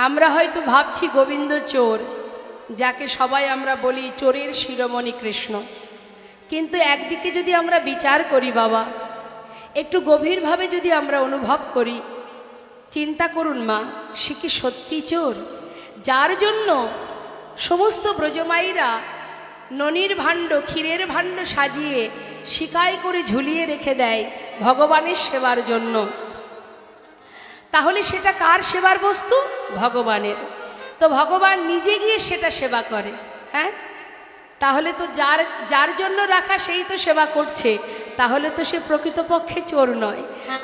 S1: আমরা হয়তো ভাবছি গোবিন্দ চোর, যাকে সবাই আমরা বলি চোরের শিরোমণি কৃষ্ণ। কিন্তু একদিকে যদি আমরা বিচার করি বাবা, একটু গভীরভাবে যদি আমরা অনুভব করি, চিন্তা করুন মা, সে কি সত্যি চোর, যার জন্য সমস্ত ব্রজমাইরা ননির ভাণ্ড, ক্ষীরের ভাণ্ড সাজিয়ে শিকায় করে ঝুলিয়ে রেখে দেয় ভগবানের সেবার জন্য? তাহলে সেটা কার সেবার বস্তু? ভগবানের। তো ভগবান নিজে গিয়ে সেটা সেবা করে। হ্যাঁ, তাহলে তো যার যার জন্য রাখা সেই তো সেবা করছে, তাহলে তো সে প্রকৃতপক্ষে চোর নয়।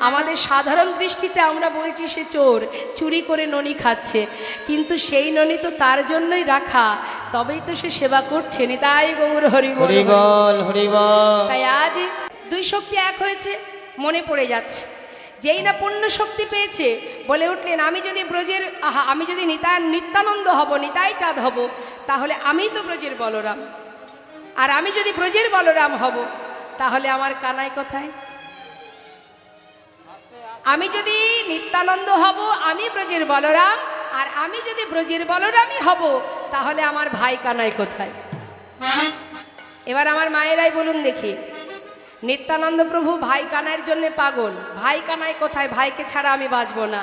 S1: আমাদের সাধারণ দৃষ্টিতে আমরা বলছি সে চোর, চুরি করে ননি খাচ্ছে, কিন্তু সেই ননি তো তার জন্যই রাখা, তবেই তো সে সেবা করছে। নিতাই গৌর হরি বল।
S4: হরি বল, হরি বল।
S1: তাই আজ দুই শক্তি এক হয়েছে, মনে পড়ে যাচ্ছে। যেই না পূর্ণ শক্তি পেয়েছে বলে উঠলেন, আমি যদি ব্রজের আমি যদি নিত্যানন্দ হব, নিতাই চাঁদ হব, তাহলে আমি তো ব্রজের বলরাম। আর আমি যদি ব্রজের বলরাম হব, তাহলে আমার কানাই কোথায়? আমি যদি নিত্যানন্দ হব, আমি ব্রজের বলরাম, আর আমি যদি ব্রজের বলরামই হব, তাহলে আমার ভাই কানাই কোথায়? এবার আমার মায়েরাই বলুন দেখি, নিত্যানন্দ প্রভু ভাই কানাইয়ের জন্য পাগল, ভাই কানাই কোথায়? ভাইকে ছাড়া আমি বাঁচব না,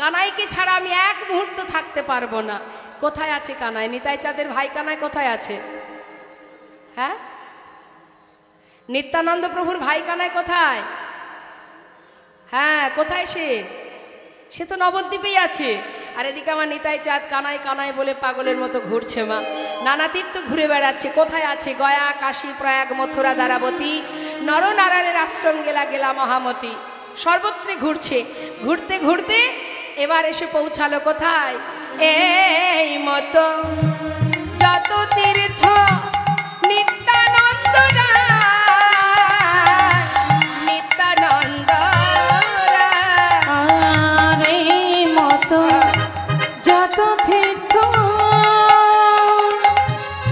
S1: কানাইকে ছাড়া আমি এক মুহূর্ত থাকতে পারবো না। কোথায় আছে কানাই? নিতাই চাঁদের ভাই কানাই কোথায় আছে? হ্যাঁ, নিত্যানন্দ প্রভুর ভাই কানাই কোথায়? হ্যাঁ, কোথায় সে? সে তো নবদ্বীপেই আছে। আর এদিকে আমার নিতাই চাঁদ কানাই কানাই বলে পাগলের মতো ঘুরছে মা, নানা তীর্থ ঘুরে বেড়াচ্ছে। কোথায় আছে? গয়া, কাশী, প্রয়াগ, মথুরা, দ্বারাবতী, নরনারায়ণের আশ্রম গেলা গেলা মহামতি, সর্বত্রে ঘুরছে। ঘুরতে ঘুরতে এবার এসে পৌঁছালো কোথায়? এই মতো যত তীর্থ নিত্যানন্দ নিত্যানন্দ
S3: আর এই মতো যত তীর্থ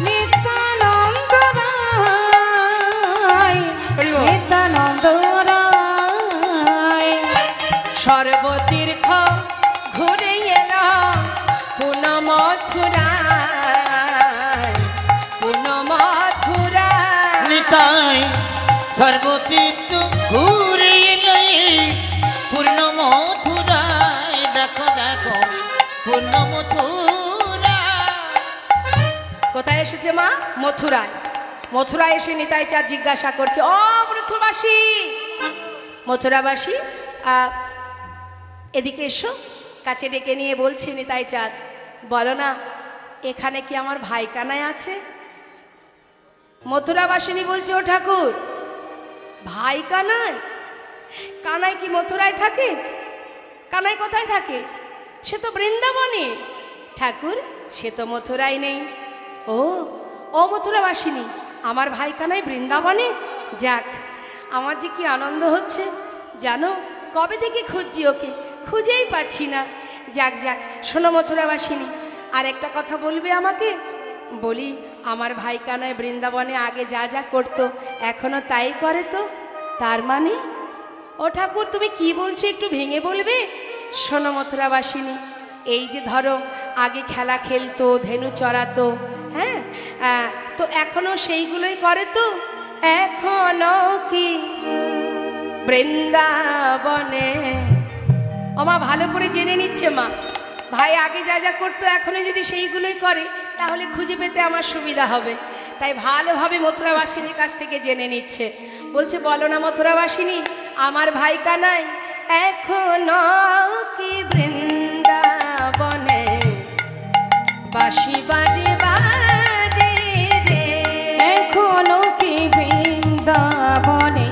S3: নিত্যানন্দ রায়, নিত্যানন্দ রায়
S1: সর্বতীর্থ ঘুরে এলো পুন মথুরায়, পুন মথুরায়।
S5: নিতাই সর্বতীর্থ ঘুরে এলো পূর্ণ মথুরায়, দেখো দেখো পূর্ণ মথুরা।
S1: কোথায় এসেছে মা? মথুরায়। মথুরায় এসে নিতাই চাঁদ জিজ্ঞাসা করছে, ও মথুরাবাসী, মথুরাবাসী এদিকে এসো। কাছে ডেকে নিয়ে বলছে নিতাই চাঁদ, বলো না এখানে কি আমার ভাই কানাই আছে? মথুরাবাসিনী বলছে, ও ঠাকুর, ভাই কানাই? কানাই কি মথুরায় থাকে? কানাই কোথায় থাকে? সে তো বৃন্দাবনে। ঠাকুর, সে তো মথুরায় নেই। ও ও মথুরাবাসিনী, আমার ভাই কানাই বৃন্দাবনে? যাক, আমার যে কি আনন্দ হচ্ছে জানো, কবে থেকে খুঁজছি ওকে, খুঁজেই পাচ্ছি না। যাক যাক, শোনো মথুরাবাসিনী, আর একটা কথা বলবে আমাকে? বলি, আমার ভাই কানাই বৃন্দাবনে আগে যা যা করতো এখনো তাই করে তো? তার মানে? ও ঠাকুর, তুমি কি বলছো একটু ভেঙে বলবে? শোনো মথুরাবাসিনী, এই যে ধরো আগে খেলা খেলতো, ধেনু চড়াতো, হ্যাঁ, তো এখনো সেইগুলোই করে তো? এখনো কি বৃন্দাবনে? ও মা, ভালো করে জেনে নিচ্ছে মা, ভাই আগে যা যা করতো এখনো যদি সেইগুলোই করে, তাহলে খুঁজে পেতে আমার সুবিধা হবে। তাই ভালোভাবে মথুরাবাসিনীর কাছ থেকে জেনে নিচ্ছে। বলছে, বলো না মথুরাবাসিনী, আমার ভাই কানাই এখনো কি বৃন্দাবনে বাঁশি বাজে বাজে রে?
S3: এখনো কি বৃন্দাবনে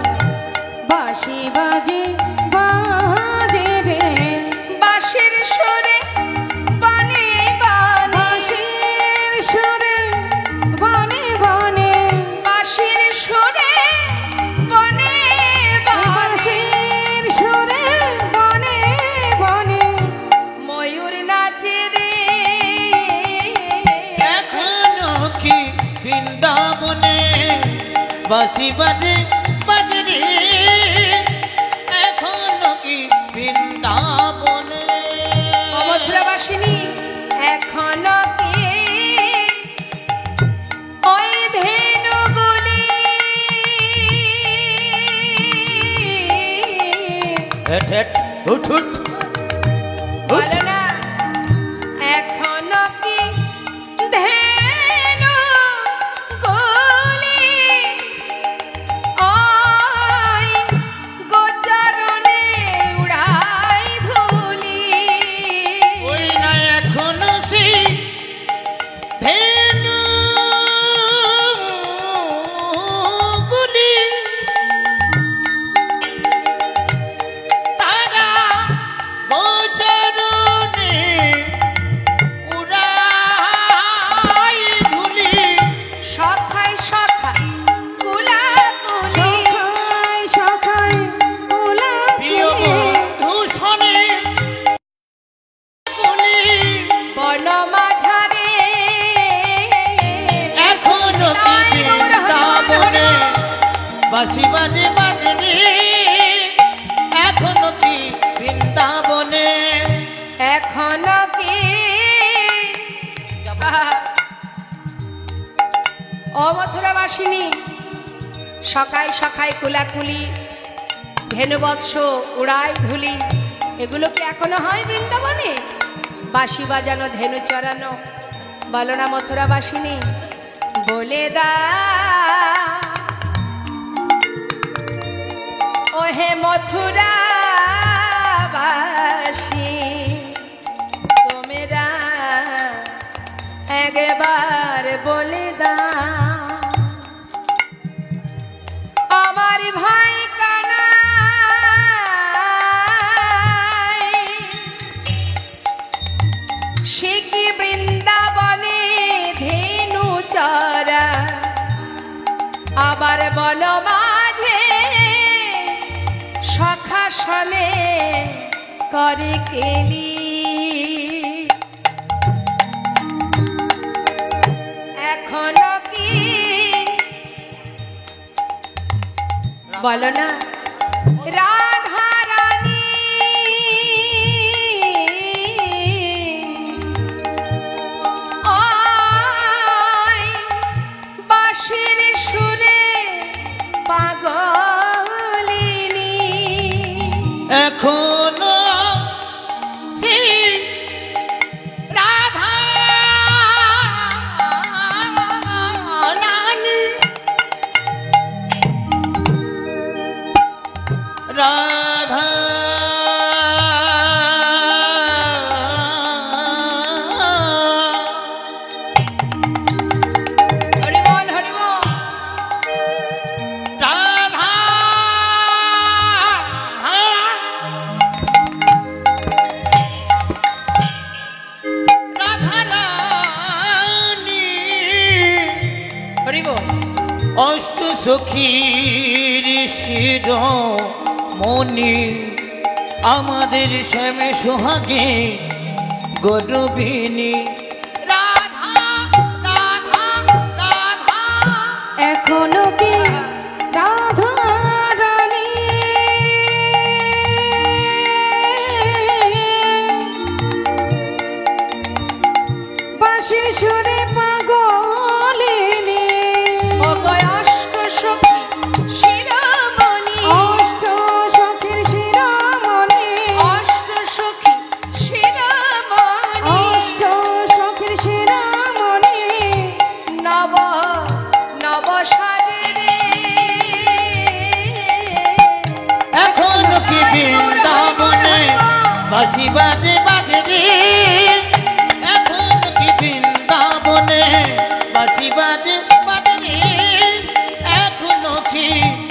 S3: বাঁশি বাজে বাজে রে?
S1: বাঁশির সুরে বনে বনে,
S3: বাঁশির সুরে বনে বনে,
S1: বাঁশির সুরে বনে বনে,
S3: বাঁশির সুরে বনে বনে
S1: ময়ূর নাচে রে।
S5: এখনো কি বৃন্দাবনে বাঁশি বাজে বাজে রে? এখনো কি বৃন্দাবনে?
S1: মথুরাবাসিনী, এখনো কি ওই ধেনুগুলি
S4: হেট হেট হুট হুট।
S1: বলো না, এখনো কি ধেনুগুলি ওই গোচরণে উড়াই ধুলি?
S5: ওই না এখনো সেই ধেনু
S1: বন মাঝারে
S5: এখনো কি বৃন্দাবনে বাঁশি বাজে বাজে এখনো কি বৃন্দাবনে
S1: এখনো কি ও মথুরাবাসিনী সকাই সকাই কুলাকুলি ধেনুবৎস উড়াই ধুলি এগুলো কি এখনো হয় বৃন্দাবনে? বাঁশি বাজানো ধেনু চড়ানো বলো না মথুরাবাসিনী বলে দা ও হে মথুরাবাসী তোমরা একবার বলে দা আমার ভাই কানাই সে কি বৃন্দাবনে ধেনু চরা আবার বন মাঝে সখা শনে করে কেলি এখনো কি বলো না রাধা রানী ওই বাঁশির সুরে পাগলিনী
S5: এখনো সেই রাধা রানী রাধা
S1: হরি বল হরি বল
S5: রাধা রাধা রানী
S1: হরি বল
S5: অষ্ট সখীর শির মনি আমাদের শ্যামে সোহাগে গৌরবিনী রাধা রাধা রাধা
S3: এখনো কি রাধা রানী বাঁশির সুরে পাগলিনী
S1: ও গয় অষ্ট সখী শিরোমণি
S3: অষ্ট সখীর শিরোমণি
S1: অষ্ট সখী শিরোমণি
S3: অষ্ট সখীর শিরোমণি
S1: নব নব সাজে রে
S5: এখনো কি বৃন্দাবনে বাঁশি বাজে বাজে রে এখনো কি বৃন্দাবনে বাঁশি বাজে বাজে রে এখনো কি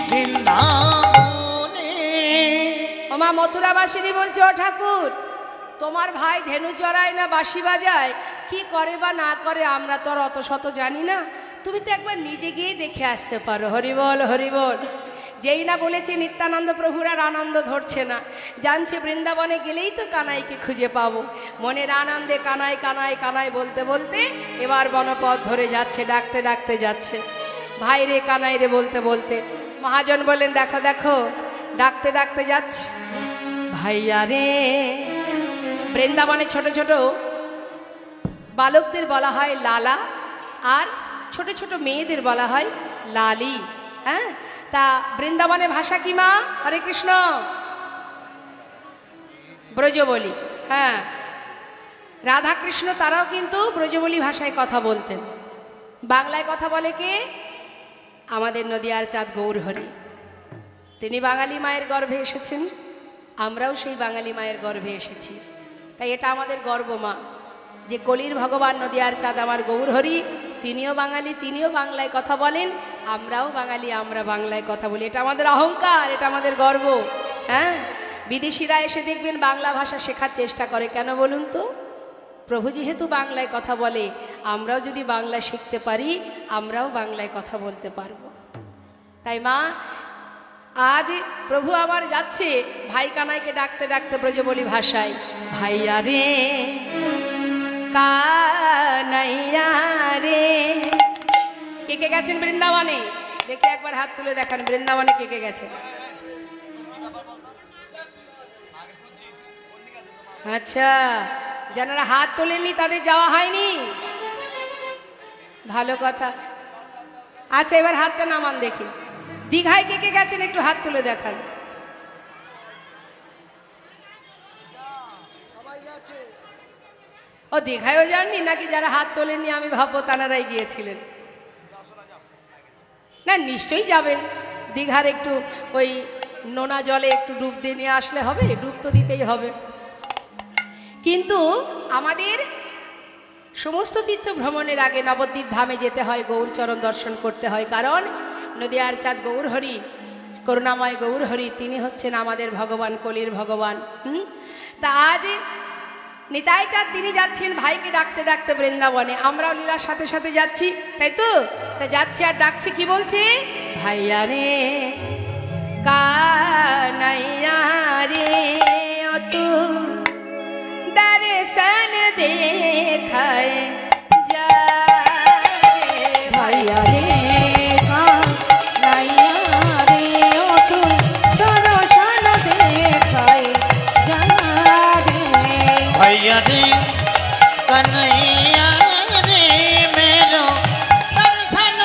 S5: বৃন্দাবনে
S1: ওমা মথুরাবাসিনী বলছে ও ঠাকুর তোমার ভাই ধেনু চড়ায় না বাঁশি বাজায় কি করে বা না করে আমরা তো আর অত শত জানি না তুমি তো একবার নিজে গিয়ে দেখে আসতে পারো হরিবল হরিবল যেই না বলেছে নিত্যানন্দ প্রভুর আর আনন্দ ধরছে না জানছে বৃন্দাবনে গেলেই তো কানাইকে খুঁজে পাবো মনের আনন্দে কানাই কানাই কানাই বলতে বলতে এবার বনপথ ধরে যাচ্ছে ডাকতে ডাকতে যাচ্ছে ভাই রে কানাই রে বলতে বলতে মহাজন বললেন দেখো দেখো ডাকতে ডাকতে যাচ্ছে ভাইয়া রে বৃন্দাবনে ছোট ছোট বালকদের বলা হয় লালা আর ছোট ছোট মেয়েদের বলা হয় লালি হ্যাঁ তা বৃন্দাবনের ভাষা কি মা হরে কৃষ্ণ ব্রজবলি হ্যাঁ রাধাকৃষ্ণ তারাও কিন্তু ব্রজবলি ভাষায় কথা বলতেন বাংলায় কথা বলে কে আমাদের নদিয়ার চাঁদ গৌরহরি তিনি বাঙালি মায়ের গর্ভে এসেছেন আমরাও সেই বাঙালি মায়ের গর্ভে এসেছি তাই এটা আমাদের গর্ব মা যে কলির ভগবান নদিয়ার চাঁদ আমার গৌরহরি তিনিও বাঙালি তিনিও বাংলায় কথা বলেন আমরাও বাঙালি আমরা বাংলায় কথা বলি এটা আমাদের অহংকার এটা আমাদের গর্ব হ্যাঁ বিদেশিরা এসে দেখবেন বাংলা ভাষা শেখার চেষ্টা করে কেন বলুন তো প্রভু যেহেতু বাংলায় কথা বলে আমরাও যদি বাংলা শিখতে পারি আমরাও বাংলায় কথা বলতে পারবো তাই মা আজ প্রভু আমার যাচ্ছে ভাই কানাইকে ডাকতে ডাকতে ব্রজবলি ভাষায় ভাইয়া রে কানাইয়া রে। কে কে গেছেন বৃন্দাবনে? দেখে একবার হাত তুলে দেখান, বৃন্দাবনে কে কে গেছেন? আচ্ছা, যারা হাত তোলেননি তাদের যাওয়া হয়নি, ভালো কথা। আচ্ছা, এবার হাতটা নামান দেখি। দীঘায় কে কে গেছেন একটু হাত তুলে দেখান। ও দীঘায়ও যাননি নাকি? যারা হাত তোলেননি আমি ভাববো তানারাই গিয়েছিলেন। না, নিশ্চয়ই যাবেন। দীঘার একটু ওই নোনা জলে একটু ডুব দিয়ে নিয়ে আসলে হবে, ডুব তো দিতেই হবে। কিন্তু আমাদের সমস্ত তীর্থ ভ্রমণের আগে নবদ্বীপ ধামে যেতে হয়, গৌরচরণ দর্শন করতে হয়। কারণ নদিয়ার চাঁদ গৌরহরি, করুণাময় গৌরহরি, তিনি হচ্ছেন আমাদের ভগবান, কলির ভগবান। তা আজ নিতাই চাঁদ তিনি যাচ্ছেন ভাইকে ডাকতে ডাকতে বৃন্দাবনে। আমরাও লীলার সাথে সাথে যাচ্ছি, তাই তো? তা যাচ্ছি আর ডাকছি, কি বলছি? ভাইয়া রে কানাইয়া রে, ও তু দর্শন দেখায় যা রে ভাইয়া রে।
S3: কানাইয়া রে, ও তুই দর্শন দেখায় যা রে।
S5: भैया रे कन्हैया रे मेरो दर्शन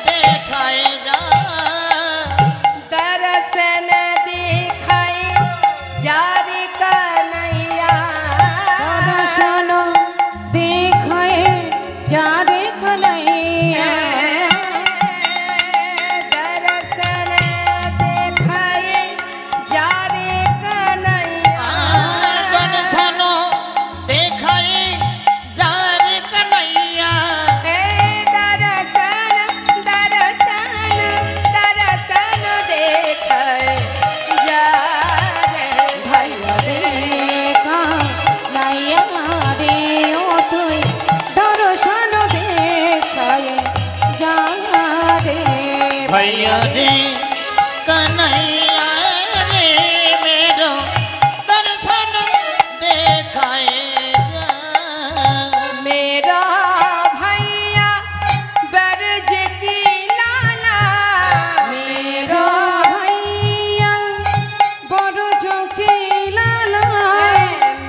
S5: देखाए जा।
S1: दर्शन देखाए जा रे कन्हैया।
S3: दर्शन देखाए जा रे कन्हैया।
S1: दर्शन देखाए जा रे कन्हैया।
S5: दर्शन देखाए जा रे कन्हैया।
S1: दर्शन दर्शन दर्शन देखाए जा रे भैया रे।
S3: कानाइया रे, ओ तुई दर्शन देखाए जा रे।
S5: भैया रे कन्हैया रे मेरो दर्शन देखाए जा।
S1: मेरा भैया बरज की लाला,
S3: मेरा भैया बड़ चौकी लाला।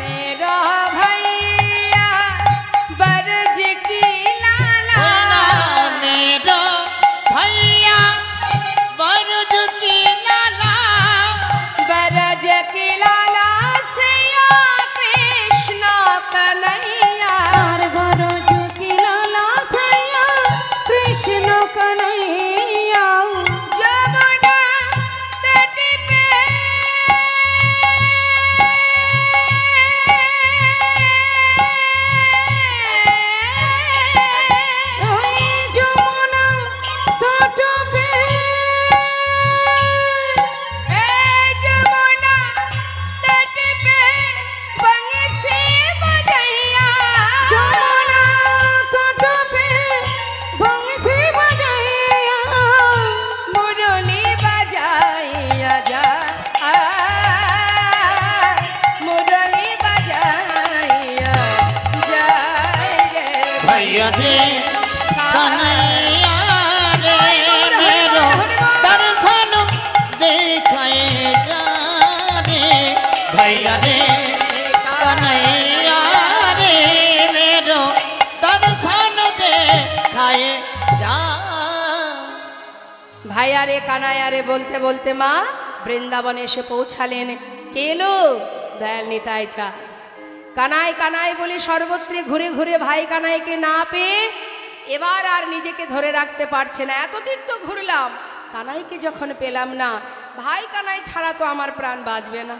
S1: मेरा भैया बरज की लाला।
S5: मेरो भैया बरज की लाला।
S1: बरज की लाला सिया कृष्ण कन्हैया।
S3: तार बड़ चौकी लाला सैया कृष्ण कन्हैया।
S1: जमुना तट पे
S3: ओए जमुना तट पे,
S1: जमुना तट पे बंसी बजैया।
S3: जमुना तट पे बंसी बजैया।
S1: मुरली बजाइया जा, मुरली बजाइया जा रे
S5: भैया रे कन्हैया रे मेरो दर्शन देखाए जा रे। भैया रे कन्हैया रे मेरो दर्शन देखाए जा।
S1: ভাইয়া রে কানাইয়া রে বলতে বলতে মা বৃন্দাবনে এসে পৌঁছালেন। কে এলো? দয়াল নিতাই চাঁদ। কানাই কানাই বলে সর্বত্রে ঘুরে ঘুরে ভাই কানাইকে না পেয়ে এবার আর নিজেকে ধরে রাখতে পারছে না। এতদিন তো ঘুরলাম, কানাইকে যখন পেলাম না, ভাই কানাই ছাড়া তো আমার প্রাণ বাঁচবে না।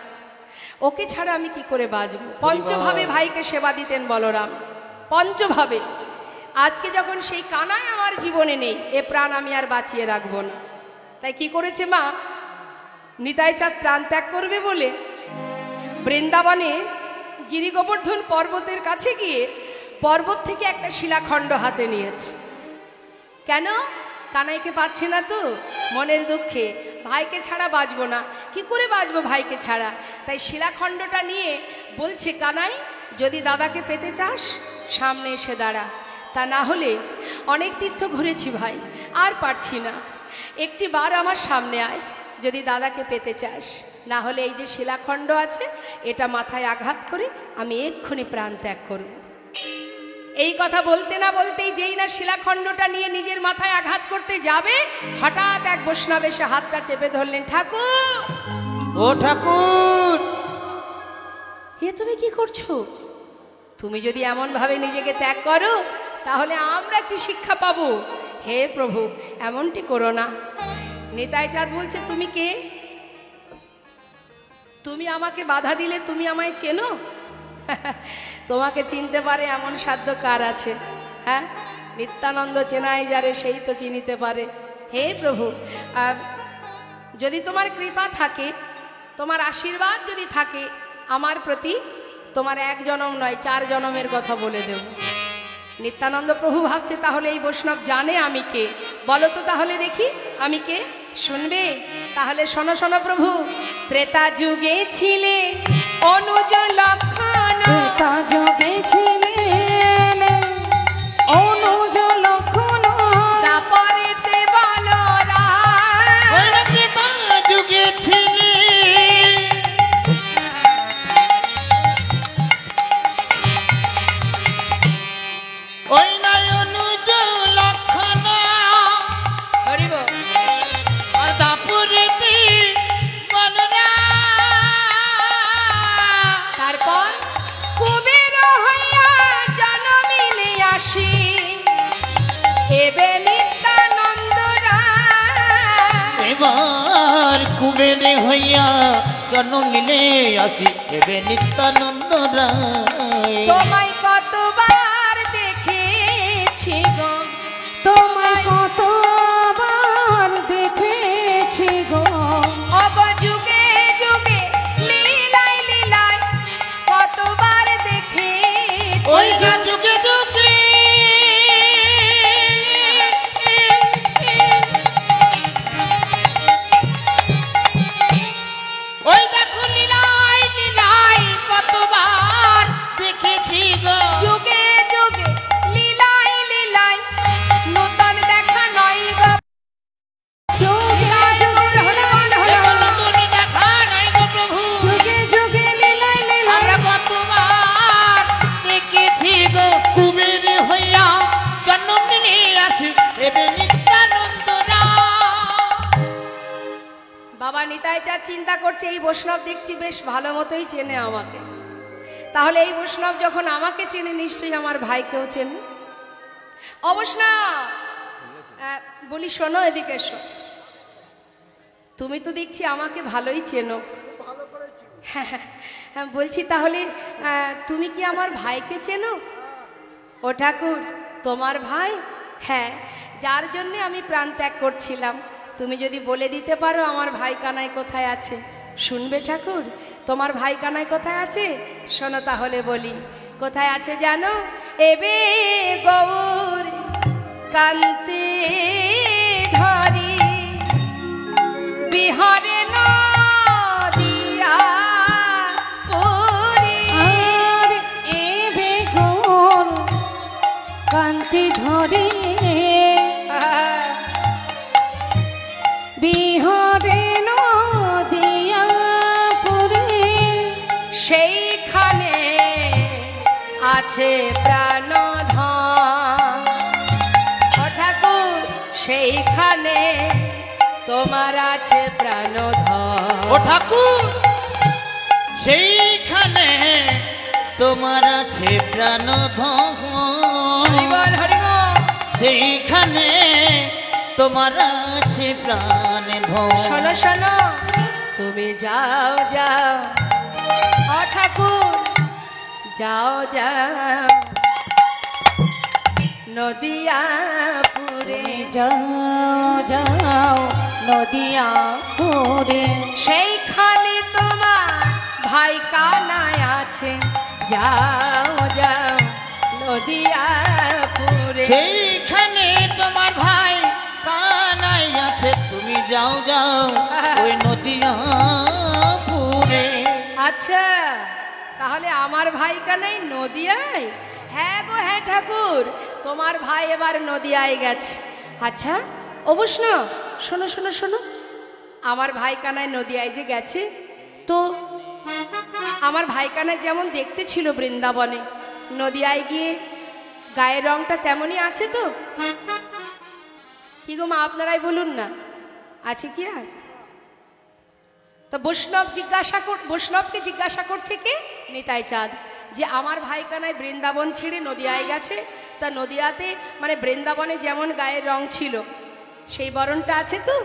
S1: ওকে ছাড়া আমি কি করে বাঁচবো? পঞ্চভাবে ভাইকে সেবা দিতেন বলরাম, পঞ্চভাবে। আজকে যখন সেই কানাই আমার জীবনে নেই, এ প্রাণ আমি আর বাঁচিয়ে রাখবো না। তাই কি করেছে মা? নিতাই চাঁদ প্রাণ ত্যাগ করবে বলে বৃন্দাবনে গিরি গোবর্ধন পর্বতের কাছে গিয়ে পর্বত থেকে একটা শিলাখণ্ড হাতে নিয়েছে। কেন? কানাইকে পাচ্ছে না তো, মনের দুঃখে। ভাইকে ছাড়া বাঁচবো না, কি করে বাঁচবো ভাইকে ছাড়া? তাই শিলাখণ্ডটা নিয়ে বলছে, কানাই যদি দাদাকে পেতে চাস সামনে এসে দাঁড়া, তা না হলে অনেক তীর্থ ঘুরেছি ভাই, আর পারছি না, একটি বার আমার সামনে আয় যদি দাদাকে পেতে চাস। না হলে এই যে শিলাখণ্ড আছে এটা মাথায় আঘাত করে আমি এক্ষুনি প্রাণ ত্যাগ করব। এই কথা বলতে না বলতেই যেই না শিলাখণ্ডটা নিয়ে নিজের মাথায় আঘাত করতে যাবে, হঠাৎ এক বৈষ্ণব এসে হাতটা চেপে ধরলেন। ঠাকুর,
S5: ও ঠাকুর,
S1: এ তুমি কি করছো? তুমি যদি এমন ভাবে নিজেকে ত্যাগ করো তাহলে আমরা কি শিক্ষা পাবো? হে প্রভু, এমনটি করো না। নিতাই চাঁদ বলছে, তুমি কে? তুমি আমাকে বাধা দিলে তুমি আমায় চেনো? তোমাকে চিনতে পারে এমন সাধ্য কার আছে? হ্যাঁ, নিত্যানন্দ চেনাই যারে সেই তো চিনিতে পারে। হে প্রভু, যদি তোমার কৃপা থাকে, তোমার আশীর্বাদ যদি থাকে আমার প্রতি, তোমার এক জনম নয় 4 জনমের কথা বলে দেব। নিত্যানন্দ প্রভু ভাবছে তাহলে এই বৈষ্ণব জানে আমি কে, বলো তো তাহলে দেখি আমি কে। শুনবে? তাহলে শোনো শোনো প্রভু। ত্রেতা যুগে ছিলে অনুজ লক্ষণ,
S3: ত্রেতা যুগে ছিলেন অনুজ লক্ষণ,
S1: দাপরেতে বলরাম,
S5: ওই ত্রেতা যুগে ছিলে ওই নয় অনুজ লক্ষণ,
S1: হরিব।
S5: আর দাপুরেতে বলরাম।
S1: তারপর কুবের হইয়া জনমিলে আসি, এবে নিত্যানন্দ রাম।
S5: এবার কুবেরে হইয়া জন্ম মিলে আসি, এবে নিত্যানন্দ রায়।
S1: তোমায় কতবার দেখেছি গো,
S3: তোমায় কতবার দেখেছি গো,
S1: অব যুগে যুগে লীলায় লীলায় কতবার দেখেছি
S5: ওই
S1: গো।
S5: যুগে যুগে ওই দেখো লীলায় লীলায় কতবার দেখেছি গো।
S1: যুগে যুগে লীলায় লীলায় নূতন দেখা নয় গো।
S3: যুগে যুগে
S5: দেখো নতুন দেখা নাই গো প্রভু,
S3: যুগে যুগে লীলায় লীলায়
S5: আমরা কতবার দেখেছি গো। কুবেরে হইয়া জন্ম নিলে আসি, এবে নিত্যানন্দ রায়।
S1: বাবা নিতাই চাঁদ চিন্তা করছে এই বৈষ্ণব দেখছি বেশ ভালো মতোই চেনে আমাকে, তাহলে এই বৈষ্ণব যখন আমাকে চেনে নিশ্চয়ই আমার ভাইকেও চেনে। বলি শোনো, এদিকে এসো। তুমি তো দেখছি আমাকে ভালোই চেনো। হ্যাঁ, বলছি তাহলে তুমি কি আমার ভাইকে চেনো? ও ঠাকুর, তোমার ভাই? হ্যাঁ, যার জন্যে আমি প্রাণ ত্যাগ করছিলাম। তুমি যদি বলে দিতে পারো আমার ভাই কানাই কোথায় আছে। শুনবে ঠাকুর, তোমার ভাই কানাই কোথায় আছে? শোনো তাহলে বলি, কোথায় আছে জানো? এবে গৌর কান্তি ধরি বিহারে নদিয়া পুরী।
S3: আর এবে গৌর কান্তি ধরে বিহরে নদিয়া পুরে,
S1: সেইখানে আছে প্রাণধন। ও ঠাকুর, সেইখানে তোমার আছে প্রাণধন।
S5: ও ঠাকুর, সেইখানে তোমার আছে প্রাণধন।
S1: হরিবল হরিবল।
S5: সেইখানে তোমার আছে প্রাণধন।
S1: শোনো শোনো, তুমি যাও যাও, ও ঠাকুর যাও যাও নদিয়াপুরে।
S3: যাও যাও নদিয়া পুরে,
S1: সেইখানে তোমার ভাই কানাই আছে। যাও যাও নদিয়াপুরে।
S5: সেইখানে তোমার ভাই কানাই আছে, তুমি যাও যাও ওই নদিয়াপুরে।
S1: আচ্ছা, তাহলে আমার ভাই কানাই নদিয়ায়? হ্যাঁ গো হ্যাঁ ঠাকুর, তোমার ভাই এবার নদিয়ায় গেছে। আচ্ছা অবশ্য শোনো শোনো শোনো, আমার ভাই কানাই নদিয়ায় যে গেছে, তো আমার ভাই কানাই যেমন দেখতে ছিল বৃন্দাবনে, নদিয়ায় গিয়ে গায়ের রংটা তেমনই আছে তো? কি গো মা, আপনারাই বলুন না, আছে কি আর? তা বৈষ্ণবকে জিজ্ঞাসা করছে কে? নিতাই চাঁদ, যে আমার ভাই কানাই বৃন্দাবন ছেড়ে নদিয়ায় গেছে, তা নদিয়াতে মানে বৃন্দাবনে যেমন গায়ের রং ছিল সেই বরণটা আছে তো?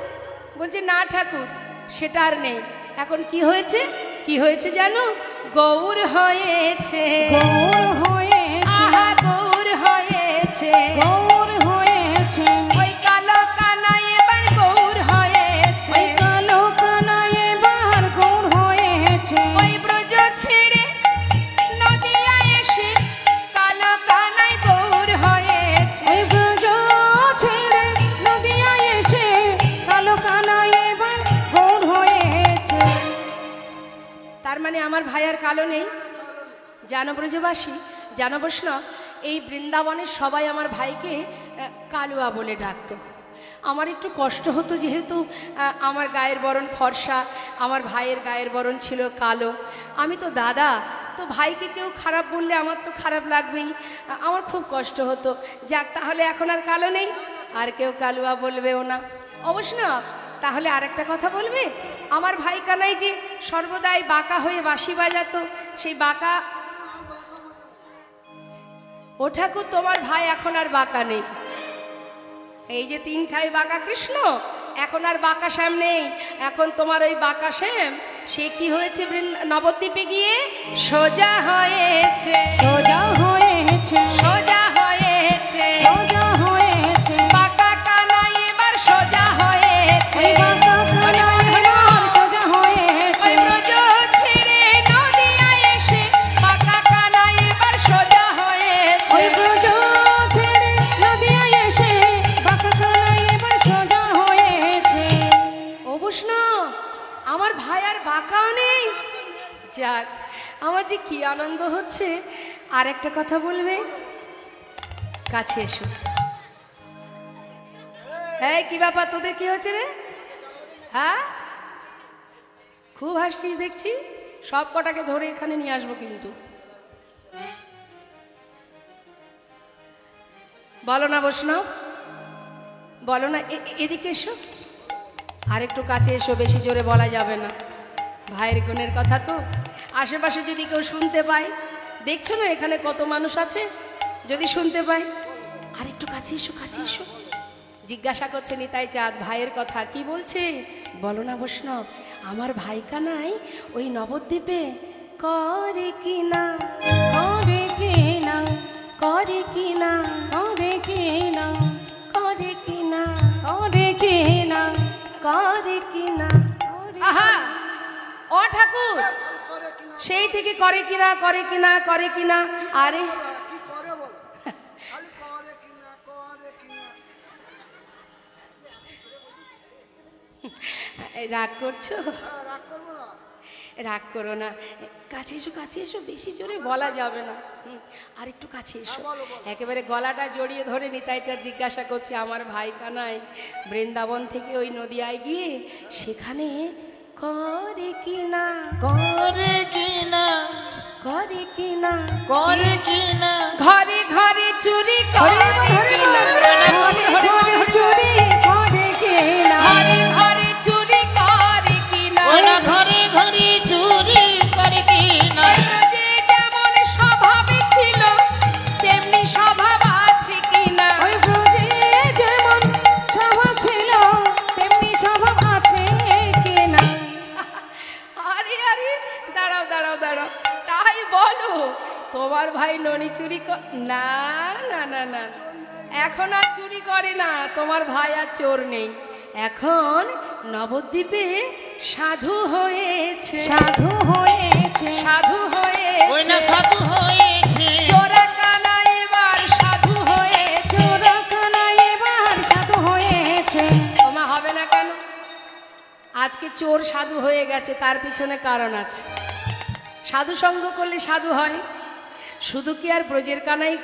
S1: বলছে না ঠাকুর, সেটা আর নেই। এখন কি হয়েছে? কি হয়েছে জানো? গৌর হয়েছে,
S3: গৌর হয়েছে,
S1: আহা গৌর হয়েছে,
S3: গৌর হয়েছে,
S1: ওই কালো কানাই এবার গৌর হয়েছে,
S3: ওই কালো কানাই এবার গৌর হয়েছে,
S1: ওই ব্রজ ছেড়ে নদিয়ায় এসে কালো কানাই গৌর হয়েছে।
S3: ওই ব্রজ ছেড়ে নদিয়ায় এসে কালো কানাই এবার গৌর হয়েছে।
S1: তার মানে আমার ভাই আর কালো নেই? জানো ব্রজবাসী, জানো বৈষ্ণব, এই বৃন্দাবনের সবাই আমার ভাইকে কালুয়া বলে ডাকতো। আমার একটু কষ্ট হতো, যেহেতু আমার গায়ের বরণ ফর্সা, আমার ভাইয়ের গায়ের বরণ ছিল কালো। আমি তো দাদা, তো ভাইকে কেউ খারাপ বললে আমার তো খারাপ লাগবেই, আমার খুব কষ্ট হতো। যাক, তাহলে এখন আর কালো নেই, আর কেউ কালুয়া বলবেও না। অবশ্য না, তাহলে আরেকটা কথা বলবে, আমার ভাই কানাই যে সর্বদাই বাঁকা হয়ে বাঁশি বাজাতো, সেই বাঁকা, ও ঠাকুর তোমার ভাই এখন আর বাঁকা নেই। এই যে তিনটাই বাঁকা কৃষ্ণ, এখন আর বাঁকা শ্যাম নেই। এখন তোমার ওই বাঁকা শ্যাম, সে কি হয়েছে? নবদ্বীপে গিয়ে সোজা হয়েছে,
S3: সোজা হয়েছে,
S1: সোজা হয়েছে,
S3: সোজা হয়েছে,
S1: বাঁকা কানাই এবার সোজা হয়েছে,
S3: ওই বাঁকা কানাই এবার সোজা হয়েছে,
S1: ওই ব্রজ ছেড়ে নদিয়ায় এসে বাঁকা কানাই এবার সোজা হয়েছে।
S3: ওই ব্রজ ছেড়ে নদিয়ায় এসে বাঁকা কানাই এবার সোজা হয়েছে।
S1: অবশ্য আমার ভাই আর বাঁকাও নেই। যাক, আমার যে কি আনন্দ হচ্ছে। আর একটা কথা বলবে? কাছে এসো। হ্যাঁ, কি ব্যাপার, তোদের কি হচ্ছে রে? হ্যাঁ, খুব হাসছিস দেখছি। সব কটাকে ধরে এখানে নিয়ে আসবো কিন্তু। বলো না বৈষ্ণব, বলো না, এদিকে এসো, আর একটু কাছে এসো, বেশি জোরে বলা যাবে না, ভাইয়ের গুণের কথা তো। আশেপাশে যদি কেউ শুনতে পায়, দেখছো না এখানে কত মানুষ আছে, যদি শুনতে পায়, আর একটু কাছে এসো, কাছে এসো। জিজ্ঞাসা করছে নিতাই চাঁদ ভাইয়ের কথা, কি বলছে? বলো না বৈষ্ণব, আমার ভাই কানাই ওই নবদ্বীপে করে কিনা,
S3: করে কিনা,
S1: করে কিনা,
S3: করে কিনা,
S1: করে কিনা,
S3: করে কিনা,
S1: করে কিনা। আহা, ও ঠাকুর, সেই থেকে করে কিনা, করে কিনা, করে কিনা। আরে
S2: কি করে বল, খালি করে কিনা, করে কিনা।
S1: রাগ করছো?
S2: রাগ করবো না।
S1: রাগ করো না, কাছে এসো, কাছে এসো, বেশি জোরে বলা যাবে না। আর একটু কাছে এসো, একেবারে গলাটা জড়িয়ে ধরে নিতাই চাঁদ জিজ্ঞাসা করছে, আমার ভাই কানাই বৃন্দাবন থেকে ওই নদিয়ায় গিয়ে সেখানে করে কিনা,
S5: করে কিনা,
S1: করে কিনা,
S5: করে কিনা,
S1: ঘরে ঘরে চুরি করে কিনা,
S3: ঘরে চুরি করে কিনা,
S1: ঘরে ঘরে চুরি করে কিনা,
S5: ওরা ঘরে ঘরে চুরি করে কিনা,
S1: যে যেমন স্বভাবে ছিল তেমনি স্বভাব আছে কিনা।
S3: ওই ব্রজে যেমন স্বভাব ছিল তেমনি স্বভাব আছে কিনা।
S1: আরে আরে, দাঁড়াও দাঁড়াও দাঁড়াও, তাই বলো তোমার ভাই ননি চুরি না না না না, এখন আর চুরি করে না, তোমার ভাই আর চোর নেই, এখন নবদ্বীপে সাধু হয়েছে,
S3: সাধু হয়েছে,
S1: সাধু
S5: ওই না
S1: হয়েছে,
S5: সাধু হয়েছে,
S1: চোরা কানা এবার সাধু হয়েছে।
S3: চোরা কানাই এবার সাধু হয়েছে।
S1: ওমা, হবে না কেন? আজকে চোর সাধু হয়ে গেছে, তার পিছনে কারণ আছে। সাধু সঙ্গ করলে সাধু হয়। শুধু কি আর ব্রজের কানাই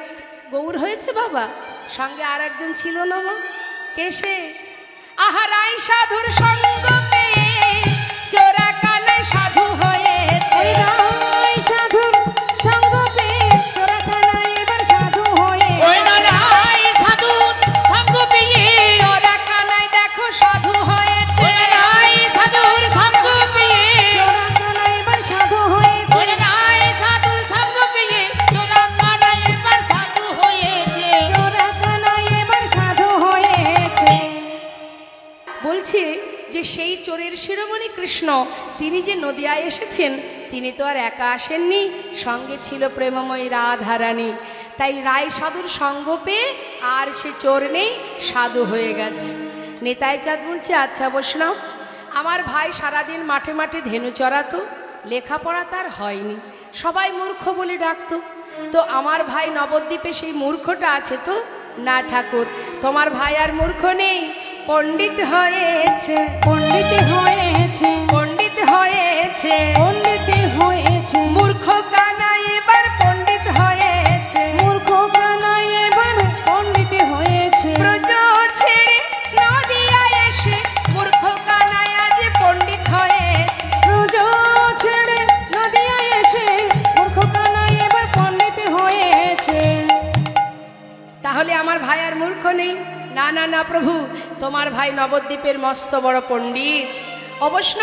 S1: গৌর হয়েছে বাবা, সঙ্গে আর একজন ছিল না মা? কে সে? আহারাই সাধুর সঙ্গ পেয়ে চোরা কানাই সাধু হয়েছে।
S3: ওই রাই সাধুর সঙ্গ পেয়ে চোরা কানাই এবার সাধু হয়েছে।
S5: ওই রাই সাধুর সঙ্গ পেয়ে
S1: চোরা কানাই দেখো সাধু হয়েছে।
S5: ওই রাই সাধুর সঙ্গ পেয়ে
S3: চোরা কানাই এবার সাধু হয়েছে।
S5: ওই রাই সাধুর সঙ্গ পেয়ে চোরা কানাই এবার সাধু হয়েছে।
S3: চোরা কানাই এবার সাধু হয়েছে।
S1: বলছে যে সেই চোরের শিরোমণি কৃষ্ণ তিনি যে নদিয়ায় এসেছেন, তিনি তো আর একা আসেননি, সঙ্গে ছিল প্রেমময়ী রাধারানী। তাই রায় সাধুর সঙ্গ পেয়ে আর সে চোর নেই, সাধু হয়ে গেছে। নিতাই চাঁদ বলছে, আচ্ছা বৈষ্ণব, আমার ভাই সারাদিন মাঠে মাঠে ধেনু চড়াতো, লেখাপড়া তার হয়নি, সবাই মূর্খ বলে ডাকতো, তো আমার ভাই নবদ্বীপে সেই মূর্খটা আছে তো? না ঠাকুর, তোমার ভাই আর মূর্খ নেই, পণ্ডিত হয়েছে।
S3: পণ্ডিত হয়েছে।
S1: পণ্ডিত হয়েছে।
S3: পণ্ডিত হয়েছে।
S1: মূর্খ কানাই এবার পণ্ডিত হয়েছে।
S3: মূর্খ কানাই এবার পণ্ডিত হয়েছে।
S1: ব্রজ ছেড়ে নদিয়ায় এসে মূর্খ কানাই আজ পণ্ডিত হয়েছে।
S3: ব্রজ ছেড়ে নদিয়ায় এসে মূর্খ কানাই এবার পণ্ডিত হয়েছে।
S1: তাহলে আমার ভাই আর মূর্খ নেই? না না না প্রভু, তোমার ভাই নবদ্বীপের মস্ত বড় পণ্ডিত। অবশ্য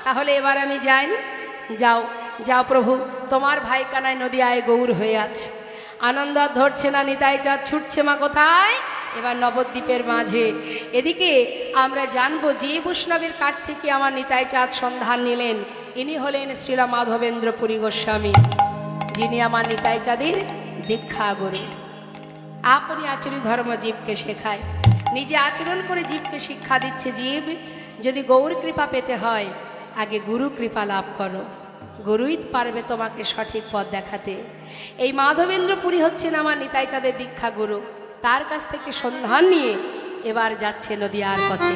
S1: তাহলে এবার আমি যাই। যাও যাও প্রভু, তোমার ভাই কানাই নদিয়ায় গৌর হয়ে আছে। আনন্দ আর ধরছে না, নিতাই চাঁদ ছুটছে মা কোথায়? এবার নবদ্বীপের মাঝে। এদিকে আমরা জানবো যে বৈষ্ণবের কাছ থেকে আমার নিতাই চাঁদ সন্ধান নিলেন, ইনি হলেন শ্রীরা মাধবেন্দ্র পুরী গোস্বামী, যিনি আমার নিতাই চাঁদের দীক্ষা গুরু। আপনি আচরি ধর্ম জীবকে শেখায়, নিজে আচরণ করে জীবকে শিক্ষা দিচ্ছে। জীব, যদি গৌর কৃপা পেতে হয় আগে গুরু কৃপা লাভ করো, গুরুই পারবে তোমাকে সঠিক পথ দেখাতে। এই মাধবেন্দ্র পুরী হচ্ছেন আমার নিতাই চাঁদের দীক্ষা গুরু, তার কাছ থেকে সন্ধান নিয়ে এবার যাচ্ছে নদিয়ার পথে।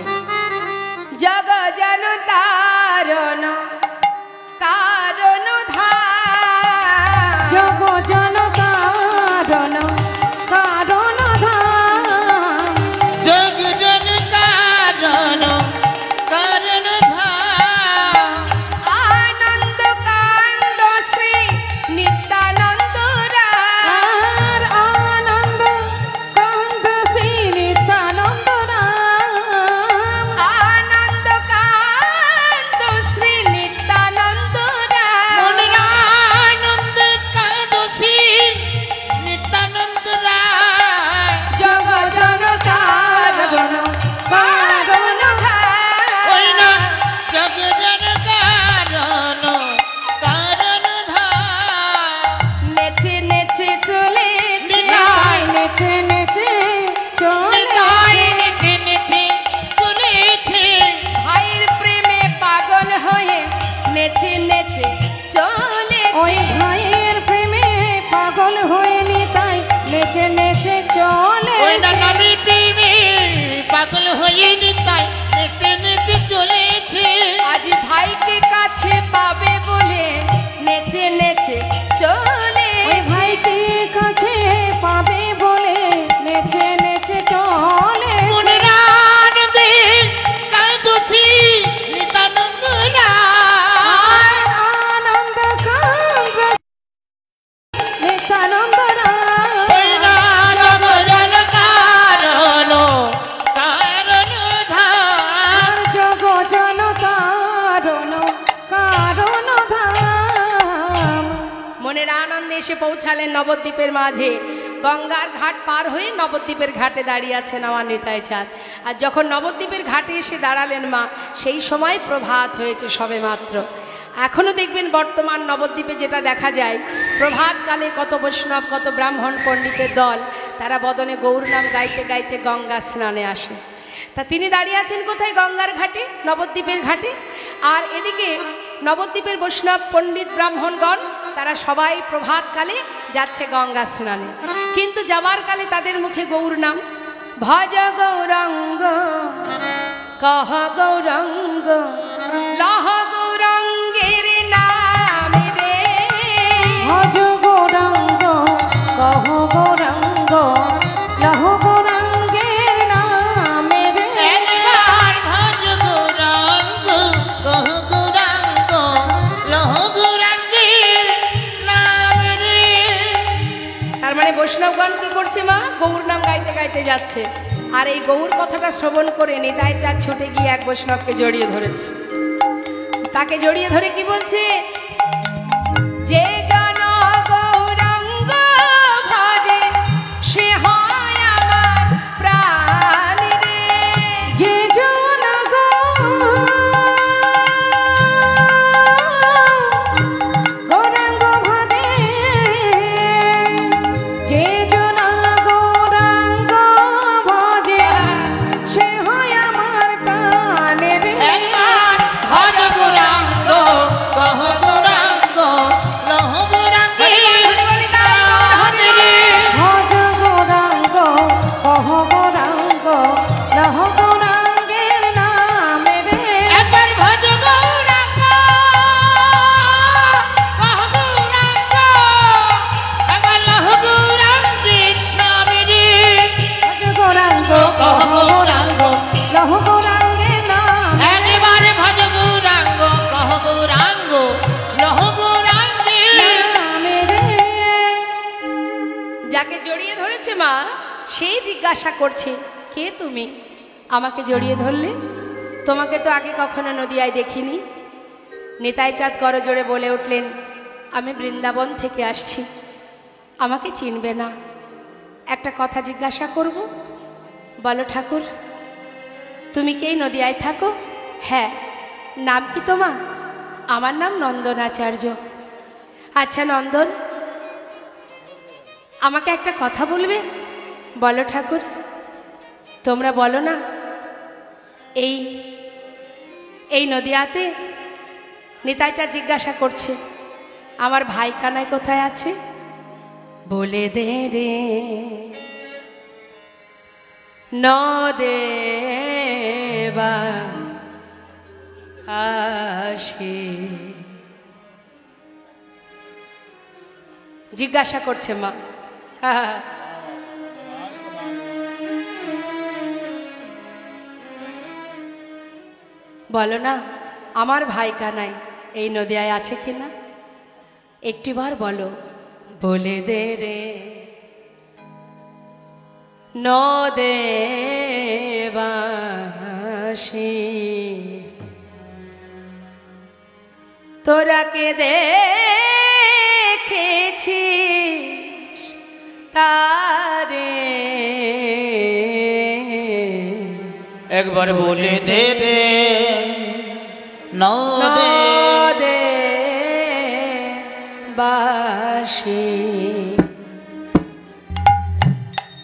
S1: জগ জন তারণ কারণ ধাম,
S3: জগ জন কারণ কারণ ধাম।
S5: জগ জন কারণ কারণ ধাম।
S1: আনন্দ কান্দ শ্রী নিত্যানন্দ রাম।
S3: আর আনন্দ কান্দ শ্রী নিত্যানন্দ রাম।
S1: আনন্দ কান্দ শ্রী নিত্যানন্দ রাম।
S5: মনের আনন্দ কাঁদছি নিত্যানন্দ রায়।
S1: জগ জন কারণ কারণ
S5: ওই
S1: ধাম।
S5: না জগ জন কারণ কারণ ধাম।
S1: নেচে নেচে চলেছে
S3: নিতাই নেচে নেচে
S5: নিতাই
S3: চলেছে।
S5: নেচে নেচে চলেছে।
S1: ভাইয়ের প্রেমে পাগল হয়ে নেচে নেচে
S3: ওই
S1: চলেছে।
S3: ভাইয়ের প্রেমে পাগল হয়ে নিতাই নেচে নেচে
S5: ওই না
S3: চলেছে।
S5: নামে প্রেমে পাগল হয়ে নিতাই নেচে নেচে চলেছে।
S1: আজ ভাইকে কাছে পাবে বলে নেচে নেচে
S3: ওই
S1: চলেছে।
S3: ভাইকে কাছে পাবে বলে নেচে নেচে চলে।
S5: মনের আনন্দে কাঁদছি নিত্যানন্দ রায়।
S3: আনন্দ কান্দ নিত্যানন্দ
S5: ওই না জগ জন কারণ কারণ ধাম।
S3: জগ জন কারণ কারণ ধাম।
S1: মনের আনন্দে এসে পৌঁছালেন নবদ্বীপের মাঝে। গঙ্গার ঘাট পার হয়ে নবদ্বীপের ঘাটে দাঁড়িয়ে আছেন আমার নিতাই চাঁদ। আর যখন নবদ্বীপের ঘাটে এসে দাঁড়ালেন মা, সেই সময় প্রভাত হয়েছে সবে মাত্র। এখনও দেখবেন বর্তমান নবদ্বীপে যেটা দেখা যায়, প্রভাতকালে কত বৈষ্ণব, কত ব্রাহ্মণ পণ্ডিতের দল, তারা বদনে গৌর নাম গাইতে গাইতে গঙ্গা স্নানে আসে। তা তিনি দাঁড়িয়ে আছেন কোথায়? গঙ্গার ঘাটে, নবদ্বীপের ঘাটে। আর এদিকে নবদ্বীপের বৈষ্ণব পণ্ডিত ব্রাহ্মণগণ তারা সবাই প্রভাতকালে যাচ্ছে গঙ্গা স্নানে, কিন্তু যাবার কালে তাদের মুখে গৌর নাম। ভজ গৌরাঙ্গ কহ গৌরাঙ্গ লহ গৌরাঙ্গের নাম রে। তার মানে বৈষ্ণবগণ কি করছে মা? গৌর নাম গাইতে গাইতে যাচ্ছে। আর এই গৌর কথাটা শ্রবণ করে নিতাই চাঁদ ছুটে গিয়ে এক বৈষ্ণবকে জড়িয়ে ধরেছে। তাকে জড়িয়ে ধরে কি বলছে? যে জন গৌরাঙ্গ ভজে সে হয় আমার প্রাণ রে।
S3: যে জন গৌরাঙ্গ ভজে, যে জন গৌরাঙ্গ ভজে সে হয় আমার প্রাণ রে।
S5: একবার ভজ গৌরাঙ্গ কহ গৌরাঙ্গ লহ গৌরাঙ্গের নাম রে।
S3: ভজ গৌরাঙ্গ কহ গৌরাঙ্গ লহ গৌরাঙ্গের নাম রে।
S5: একবার ভজ গৌরাঙ্গ কহ গৌরাঙ্গ, একবার লহ গৌরাঙ্গের নাম রে।
S3: ভজ গৌরাঙ্গ কহ গৌরাঙ্গ লহ গৌরাঙ্গের নাম
S5: একবার ভজ গৌরাঙ্গ কহ গৌরাঙ্গ লহ গৌরাঙ্গের
S3: নাম রে।
S1: যাকে জড়িয়ে ধরেছে মা, সেই জিজ্ঞাসা করছে, কে তুমি? আমাকে জড়িয়ে ধরলে? তোমাকে তো আগে কখনো নদিয়ায় দেখিনি। নিতাই চাঁদ করজোড়ে বলে উঠলেন, আমি বৃন্দাবন থেকে আসছি, আমাকে চিনবে না। একটা কথা জিজ্ঞাসা করব? বলো ঠাকুর, তুমি কি এই নদিয়ায় থাকো? হ্যাঁ। নাম কি তোমার? আমার নাম নন্দনাচার্য। আচ্ছা নন্দন, আমাকে একটা কথা বলবে? বলো ঠাকুর। তোমরা বলো না, এই এই নদিয়াতে নিতাই চাঁদ জিজ্ঞাসা করছে, আমার ভাই কানাই কোথায় আছে? বলে দে রে নদেবা আসে। জিজ্ঞাসা করছে মা। বলো না, আমার ভাই কানাই এই নদিয়ায় আছে কিনা? একটিবার বলো। বলে দে রে নদেবাসী, তোরা কে দেখেছিস তারে?
S5: একবার বলে দে রে
S1: নদেবাসী,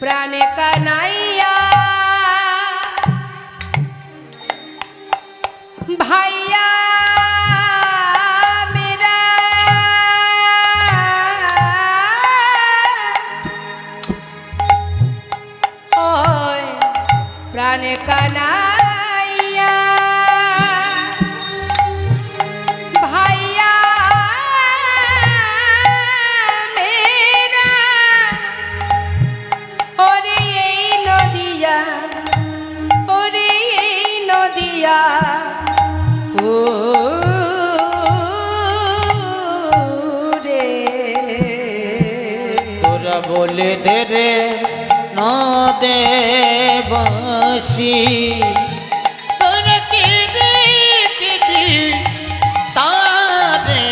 S1: প্রাণে কানাইয়া ভাইয়া মেরা, ওই প্রাণে কানাইয়া ভাইয়া মেরা, ওরে এই নদিয়া, ওরে এই নদিয়া রে।
S5: তোরা বলে দে রে নদেবাসী, তোরা কে দেখেছিস তারে?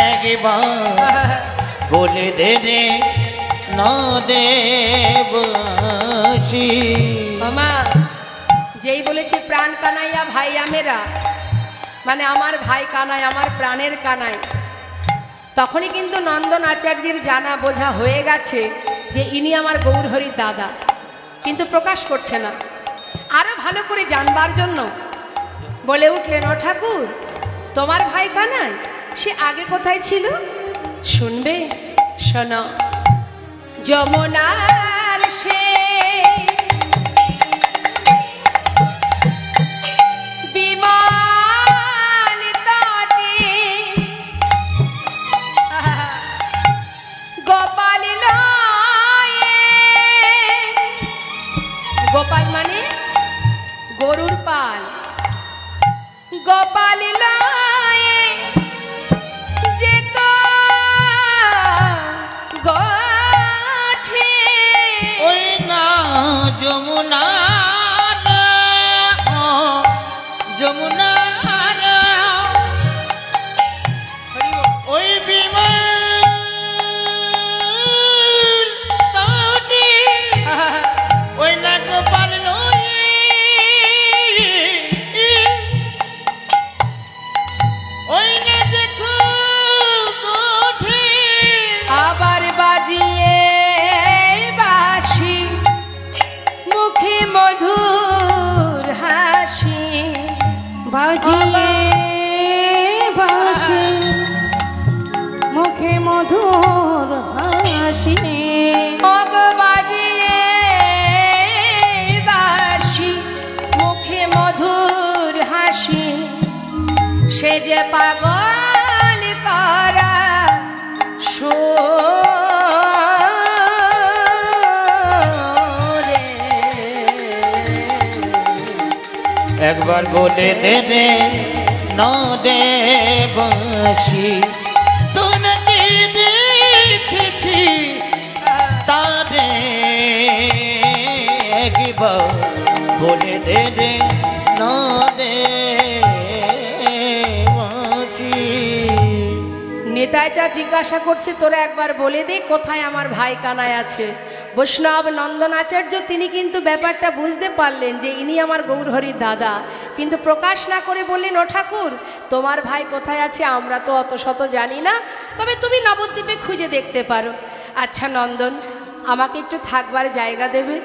S5: একবার বলে দে রে নদেবাসী।
S1: মামা যেই বলেছে প্রাণ কানাইয়া ভাইয়া মেরা, মানে আমার ভাই কানাই, আমার প্রাণের কানাই, তখনই কিন্তু নন্দন আচার্যের জানা বোঝা হয়ে গেছে যে ইনি আমার গৌরহরির দাদা, কিন্তু প্রকাশ করছে না। আরো ভালো করে জানবার জন্য বলে উঠলেন, ও ঠাকুর, তোমার ভাই কানাই সে আগে কোথায় ছিল? শুনবে? শোনো। যমুনার সে বিমান তটে গোপাল লয়ে, গোপাল মানে গরুর পাল, গোপাল লয়ে যেত গোঠ
S5: যমুনা যমুনা ওই বিমান তাওটি ওই না গোপাল নই ওই না দেখো গোঠে
S1: আবার বাজিয়ে বাঁশি মুখে মধুর হাসি
S3: বাজিয়ে বাঁশি মুখে মধুর হাসি
S1: অগ বাজিয়ে বাঁশি মুখে মধুর হাসি সে যে পাগল করা সুরে
S5: একবার বলে দে রে ন দে বাঁশি তোনাকে দেখেছি তারে একবার বলে দে রে ন দে বাঁশি
S1: নেতাই চা জিজ্ঞাসা করছে তোরা একবার বলে দে কোথায় আমার ভাই কানাই আছে। বৈষ্ণব নন্দনাচার্য তিনি কিন্তু ব্যাপারটা বুঝতে পারলেন যে ইনি আমার গৌরহরির দাদা, কিন্তু প্রকাশ না করে বললেন ও ঠাকুর তোমার ভাই কোথায় আছে আমরা তো অত শত জানি না, তবে তুমি নবদ্বীপে খুঁজে দেখতে পারো। আচ্ছা নন্দন আমাকে একটু থাকবার জায়গা দেবে?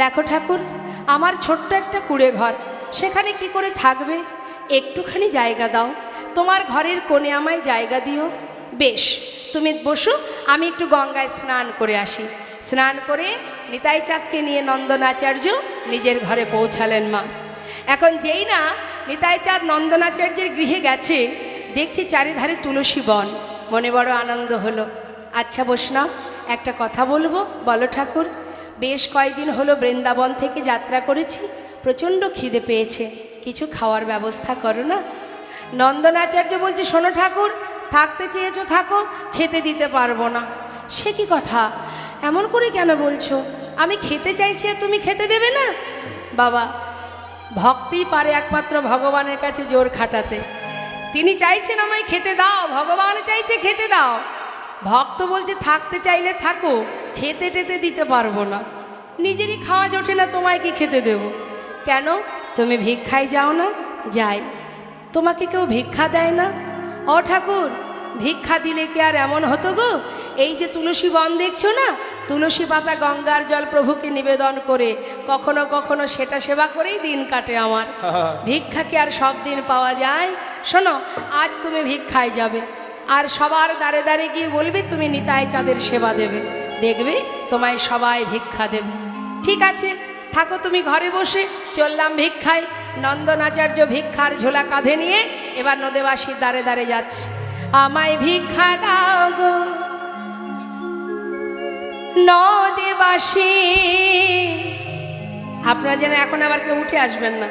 S1: দেখো ঠাকুর আমার ছোট্ট একটা কুঁড়ে ঘর, সেখানে কি করে থাকবে, একটুখানি জায়গা দাও, তোমার ঘরের কোণে আমায় জায়গা দিও। বেশ তুমি বসো, আমি একটু গঙ্গায় স্নান করে আসি। স্নান করে নিতাই চাঁদকে নিয়ে নন্দনাচার্য নিজের ঘরে পৌঁছালেন মা। এখন যেই না নিতাই চাঁদ নন্দনাচার্যের গৃহে গেছে, দেখছি চারিধারে তুলসী বন, মনে বড় আনন্দ হলো। আচ্ছা বৈষ্ণব একটা কথা বলবো? বলো ঠাকুর। বেশ কয়েকদিন হলো বৃন্দাবন থেকে যাত্রা করেছি, প্রচণ্ড খিদে পেয়েছে, কিছু খাওয়ার ব্যবস্থা করো না। নন্দনাচার্য বলছে শোনো ঠাকুর থাকতে চেয়েছো থাকো, খেতে দিতে পারবো না। সে কি কথা, এমন করে কেন বলছো? আমি খেতে চাইছি আর তুমি খেতে দেবে না? বাবা ভক্তি পারে একমাত্র ভগবানের কাছে জোর খাটাতে। তিনি চাইছেন আমায় খেতে দাও, ভগবান চাইছে খেতে দাও। ভক্ত বলছে থাকতে চাইলে থাকো, খেতে টেতে দিতে পারবো না। নিজেরই খাওয়া জোটে না, তোমায় কি খেতে দেব? কেন তুমি ভিক্ষায় যাও না? যাই। তোমাকে কেউ ভিক্ষা দেয় না? ও ঠাকুর ভিক্ষা দিলে কি আর এমন হতো গো? এই যে তুলসী বন দেখছো না, তুলসী পাতা গঙ্গার জল প্রভুকে নিবেদন করে কখনো কখনো সেটা সেবা করেই দিন কাটে আমার। ভিক্ষা কি আর সব দিন পাওয়া যায়? শোনো আজ তুমি ভিক্ষায় যাবে, আর সবার দ্বারে দ্বারে গিয়ে বলবে তুমি নিতাই চাঁদের সেবা দেবে, দেখবে তোমায় সবাই ভিক্ষা দেবে। ঠিক আছে থাকো তুমি ঘরে বসে, চললাম ভিক্ষায়। নন্দনাচার্য ভিক্ষার ঝোলা কাঁধে নিয়ে এবার নদেবাসীর দ্বারে দ্বারে যাচ্ছে। আমায় ভিক্ষা দাও গো নদেবাসী। আপনারা যেন এখন আবার কেউ উঠে আসবেন না,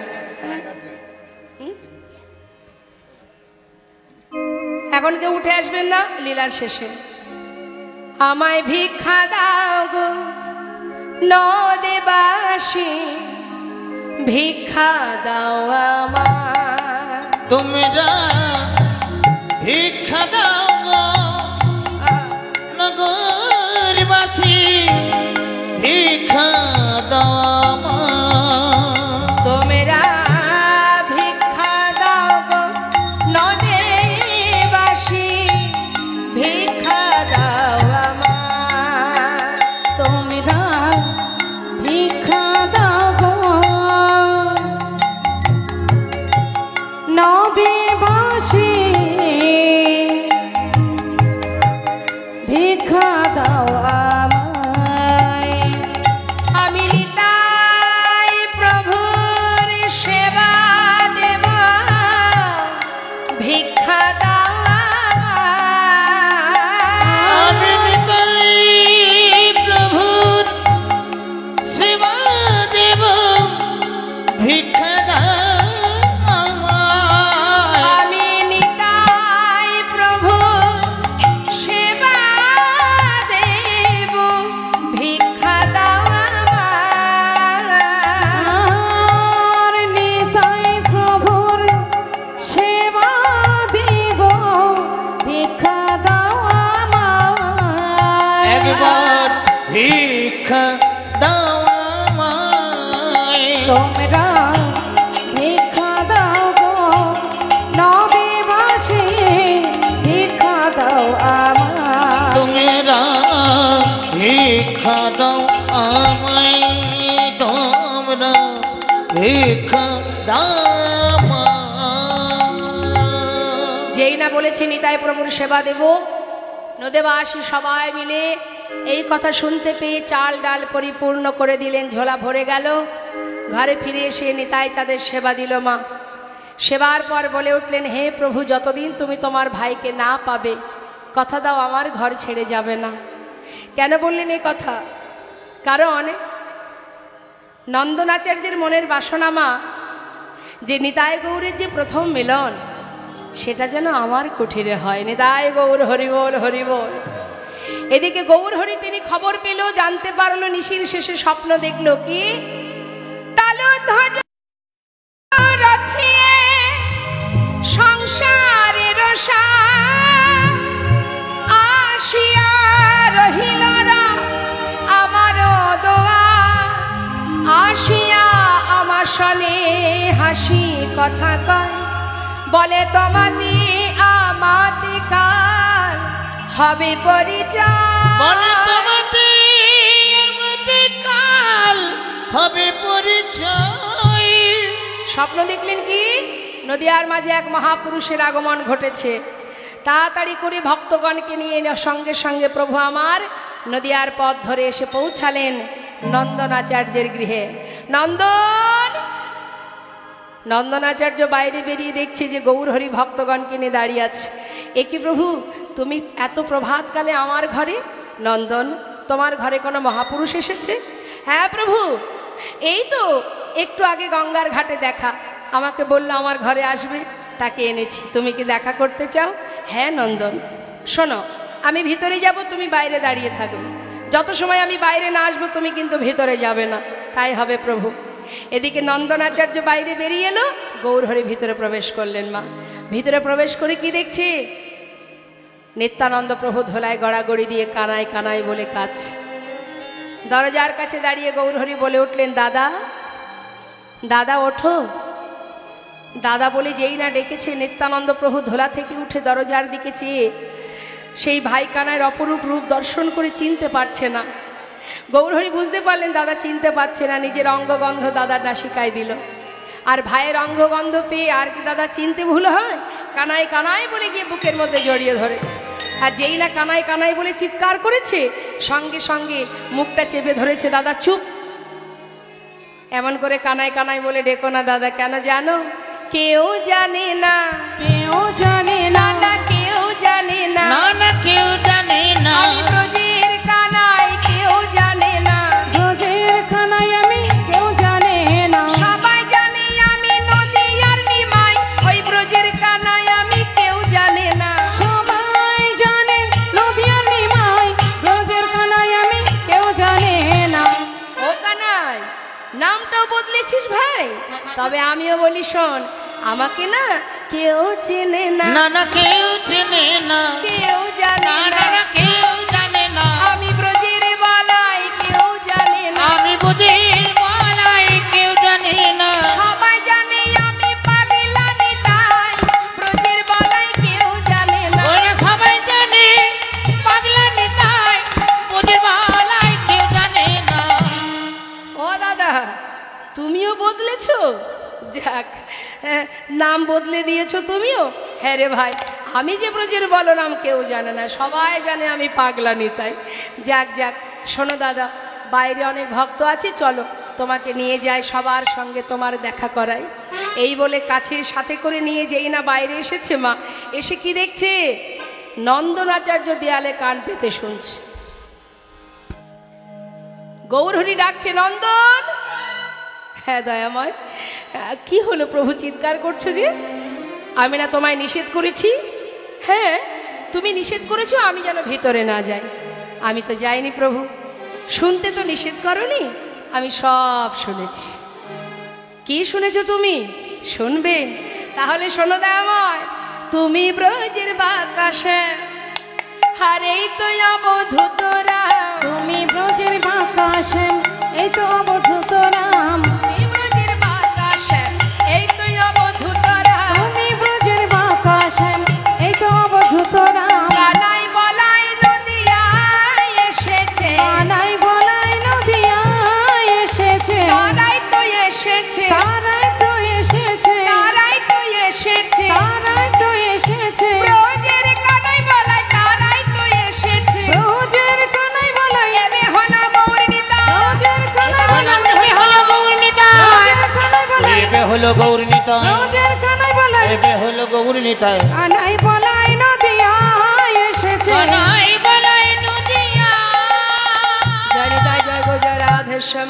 S1: এখন কেউ উঠে আসবেন না লীলার শেষে। আমায় ভিক্ষা দাও গো নদেবাসী, ভিক্ষা দাও আমার।
S5: তোমরা ভিক্ষা দাও গো নগরবাসী, ভিক্ষা দাও আমার।
S1: তোমরা ভিক্ষা দাও গো নদেবাসী, ভিক্ষা দাও আমার।
S3: তোমরা ভিক্ষা দাও গো নদেবাসী,
S5: ভিক্ষা দাও আমায়
S3: তোমরা ভিক্ষা দাও গো নবীবাসী ভিক্ষা দাও আমায়
S5: তোমরা ভিক্ষা দাও আমায় তোমরা ভিক্ষা দাও আমায়।
S1: যেই না বলেছে নিতাই প্রভুর সেবা দেব, নদেবাসী সবাই মিলে এই কথা শুনতে পেয়ে চাল ডাল পরিপূর্ণ করে দিলেন, ঝোলা ভরে গেল। ঘরে ফিরে এসে নিতাই চাঁদের সেবা দিল মা। সেবার পর বলে উঠলেন, হে প্রভু, যতদিন তুমি তোমার ভাইকে না পাবে কথা দাও আমার ঘর ছেড়ে যাবে না। কেন বললেন এই কথা? কারণ নন্দনাচার্যের মনের বাসনা মা, যে নিতাই গৌরের যে প্রথম মিলন সেটা যেন আমার কুঠিরে হয়। নিতাই গৌর হরিবোল হরিবোল। এদিকে গৌর হরি তিনি খবর পেল, জানতে পারলো, নিশির শেষে স্বপ্ন দেখলো কি তালু ধ্বজ রথিয়ে সংসারের আসিয়া রহিল আমার দোয়া, আসিয়া আমার সনে হাসি কথা কয়, বলে তোমাদি আমাদি কাল হবে পরিচয়,
S5: বলে তোমাতে আমাদের কাল হবে পরিচয়।
S1: স্বপ্ন দেখলেন কি নদিয়ার মাঝে এক মহাপুরুষের আগমন ঘটেছে। তাড়াতাড়ি করে ভক্তগণকে নিয়ে সঙ্গে সঙ্গে প্রভু আমার নদিয়ার পথ ধরে এসে পৌঁছালেন নন্দনাচার্যের গৃহে। নন্দনাচার্য বাইরে বেরিয়ে দেখছে যে গৌরহরি ভক্তগণকে নিয়ে দাঁড়িয়ে আছে। এ কি প্রভু, তুমি এত প্রভাতকালে আমার ঘরে? নন্দন, তোমার ঘরে কোনো মহাপুরুষ এসেছে? হ্যাঁ প্রভু, এই তো একটু আগে গঙ্গার ঘাটে দেখা, আমাকে বললো আমার ঘরে আসবে, তাকে এনেছি। তুমি কি দেখা করতে চাও? হ্যাঁ নন্দন, শোনো, আমি ভিতরে যাব, তুমি বাইরে দাঁড়িয়ে থাকবে। যত সময় আমি বাইরে না আসবো তুমি কিন্তু ভিতরে যাবে না। তাই হবে প্রভু। এদিকে নন্দনাচার্য বাইরে বেরিয়ে এলো, গৌরহরি ভিতরে প্রবেশ করলেন মা। ভিতরে প্রবেশ করে কি দেখছি? নিত্যানন্দ প্রভু ধোলায় গড়াগড়ি দিয়ে কানাই কানাই বলে কাজ। দরজার কাছে দাঁড়িয়ে গৌরহরি বলে উঠলেন, দাদা দাদা ওঠো। দাদা বলে যেই না ডেকেছে, নিত্যানন্দ প্রভু ধোলা থেকে উঠে দরজার দিকে চেয়ে সেই ভাই কানাইয়ের অপরূপ রূপ দর্শন করে চিনতে পারছে না। গৌরহরি বুঝতে পারলেন দাদা চিনতে পারছে না, নিজের অঙ্গগন্ধ দাদার নাসিকায় দিল। আর ভাইয়ের অঙ্গগন্ধ পেয়ে আর কি দাদা চিনতে ভুল হয়? কানাই কানাই বলে গিয়ে বুকের মধ্যে জড়িয়ে ধরেছে। আর যেই না কানাই কানাই বলে চিৎকার করেছে, সঙ্গে সঙ্গে মুখটা চেপে ধরেছে। দাদা চুপ, এমন করে কানাই কানাই বলে ডেকো না দাদা। কেন জানো? কেউ জানে না,
S3: কেউ জানে না,
S1: না কেউ জানে না,
S5: না না কেউ জানে না,
S1: আমি ব্রজের কানাই, কেউ জানে না,
S3: ব্রজের কানাই আমি, কেউ জানে না,
S1: সবাই জানে আমি নদিয়ার নিমাই, ওই ব্রজের কানাই আমি, কেউ জানে না।
S3: সবাই জানে নদিয়ার নিমাই, ব্রজের কানাই আমি, কেউ জানে না।
S1: ও কানাই, নামটাও বদলেছিস ভাই, তবে আমিও বলি শোন, আমাকে না কেউ চেনে না,
S5: না না কেউ চেনে না,
S1: কেউ জানে
S5: না
S1: না,
S5: না কেউ জানে না,
S1: আমি ব্রজের বালাই, কেউ জানে না,
S5: আমি বুঝির বলাই, কেউ জানে না,
S1: সবাই জানে আমি পাগলা নিতাই, ব্রজের বালাই, কেউ জানে না।
S5: ওরা সবাই জানে পাগলা নিতাই, বুঝির বলাই, কেউ জানে না।
S1: ও দাদা, তুমিও বদলেছো? যাক, নাম বদলে দিয়েছো তুমিও? হ্যাঁ রে ভাই, আমি যে ব্রজের বলো নাম কেউ জানে না, সবাই জানে আমি পাগলা নিতাই। যাক যাক, শোনো দাদা, বাইরে অনেক ভক্ত আছে, চলো তোমাকে নিয়ে যাই, সবার সঙ্গে তোমার দেখা করাই। এই বলে কাছের সাথে করে নিয়ে যেই না বাইরে এসেছে মা, এসে কি দেখছে? নন্দনাচার্য দেয়ালে কান পেতে শুনছে। গৌরহরি ডাকছে, নন্দন। হ্যাঁ দয়াময়, কি হলো প্রভু, চিৎকার করছো যে? আমি না তোমায় নিষেধ করেছি? হ্যাঁ, তুমি নিষেধ করেছো আমি যেন ভিতরে না যাই। আমি তো যাইনি প্রভু। শুনতে তো নিষেধ করনি, আমি সব শুনেছি। কি শুনেছো তুমি? শুনবে? তাহলে শোনো দয়াময়, তুমি ব্রজের বাকাশে, হারেই তো অবধূতরা,
S3: তুমি ব্রজের বাকাশ এই তো অবধূত রাম
S1: তুমি ব্রজের বাঁকা শ্যাম, এই তো অবধূত রাম।
S3: তুমি ব্রজের বাঁকা শ্যাম এই তো অবধূত রাম
S1: কানাই বলাই নদিয়ায় এসেছে,
S3: কানাই বলাই নদিয়ায় এসেছে
S1: তারাই তো এসেছে,
S3: তারাই তো এসেছে
S1: তারাই তো এসেছে।
S3: তারাই তো এসেছে
S1: ব্রজের কানাই বলাই তারাই তো এসেছে।
S3: ব্রজের কানাই বলাই
S1: এবে হলো গৌর নিতাই,
S3: ব্রজের কানাই বলাই
S5: এবে হলো গৌর নিতাই,
S3: ব্রজের কানাই বলাই
S4: এবে হলো গৌর নিতাই,
S3: ব্রজের কানাই বলাই
S4: এবে হলো গৌর নিতাই।
S3: কানাই বলাই নদিয়ায় এসেছে
S5: কানাই বলাই নদিয়া।
S1: জয় নিতাই জয় গো জয় রাধেশ্যাম।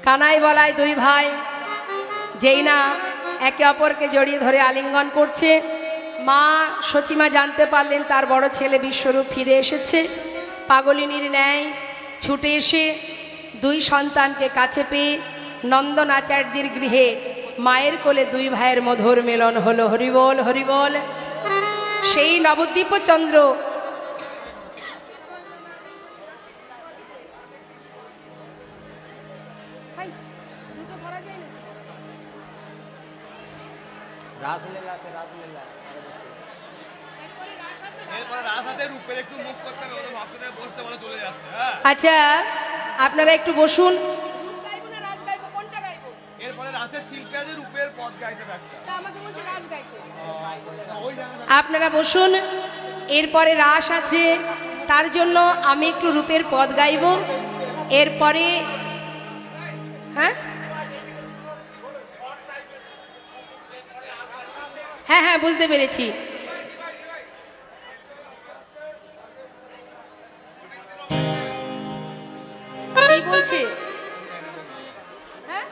S1: কানাই বলাই দুই ভাই যেই না একে অপরকে জড়িয়ে ধরে আলিঙ্গন করছে, মা সচিমা জানতে পারলেন তার বড় ছেলে বিশ্বরূপ ফিরে এসেছে। পাগলিনীর ন্যায় ছুটে এসে দুই সন্তানকে কাছে পেয়ে নন্দন আচার্যের গৃহে মায়ের কোলে দুই ভাইয়ের মধুর মিলন হলো। হরিবল হরিবল। সেই নবদ্বীপ চন্দ্র
S4: রাসলীলা আছে, রাসলীলা।
S2: এরপরে রাজহাতের উপরে একটু মুখ করতে হবে, ওদের ভক্তদের বসতে বলে চলে যাচ্ছে। হ্যাঁ,
S1: আচ্ছা আপনারা একটু বসুন।
S2: এরপরে রাসের শিল্পীদের উপরের পদ গাইতে একটা ওই জায়গাটা
S1: আপনারা বসুন। এরপরে রাস আছে, তার জন্য আমি একটু রূপের পদ গাইব। এরপরে হ্যাঁ হ্যাঁ হ্যাঁ বুঝতে পেরেছি। কি বলছে? হ্যাঁ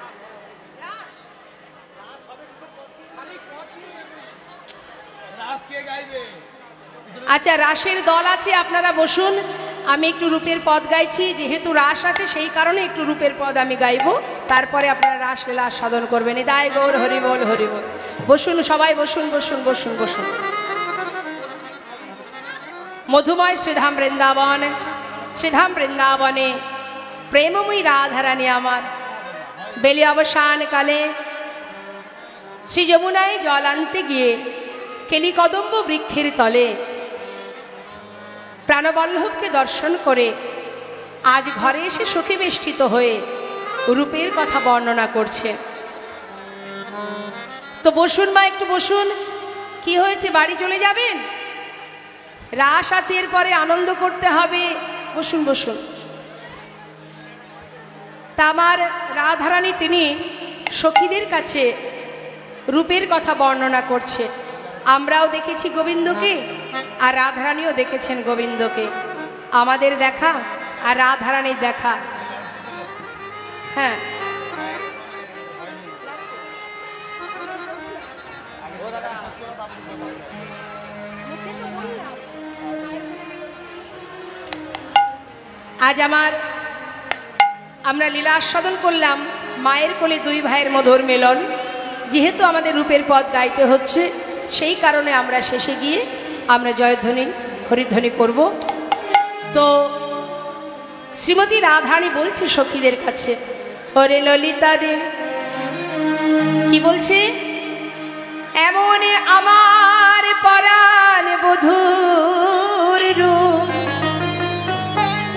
S2: রাস কে গাইবে?
S1: আচ্ছা রাসের দল আছে, আপনারা বসুন। আমি একটু রূপের পদ গাইছি, যেহেতু রাস আছে সেই কারণে একটু রূপের পদ আমি গাইব, তারপরে আপনারা রাসলীলা আস্বাদন করবেন। দায় গৌর হরিবল হরিবল। বসুন সবাই, বসুন বসুন বসুন বসুন। মধুময় শ্রীধাম বৃন্দাবন, শ্রীধাম বৃন্দাবনে প্রেমময়ী রাধারানী আমার বেলি অবসান কালে শ্রী যমুনায় জল আনতে গিয়ে কেলিকদম্ব বৃক্ষের তলে প্রাণবল্লভকে দর্শন করে আজ ঘরে এসে সুখে বেষ্টিত হয়ে রূপের কথা বর্ণনা করছে। তো বসুন মা, একটু বসুন। কি হয়েছে, বাড়ি চলে যাবেন? রাস আছে, এরপরে আনন্দ করতে হবে। বসুন বসুন। তা আমার রাধারানী তিনি সখীদের কাছে রূপের কথা বর্ণনা করছে। আমরাও দেখেছি গোবিন্দকে, আর রাধারানীও দেখেছেন গোবিন্দকে। আমাদের দেখা আর রাধারানীর দেখা, হ্যাঁ আজ আমরা লীলা আস্বাদন করলাম মায়ের কোলে দুই ভাইয়ের মধুর মেলন। যেহেতু আমাদের রূপের পদ গাইতে হচ্ছে, সেই কারণে আমরা শেষে গিয়ে আমরা জয়ধ্বনি হরিধ্বনি করব। তো শ্রীমতী রাধারানী বলছে সখীদের কাছে, ওরে ললিতা রে, কি বলছে? এমন আমার পরাণ বধূর রূপ,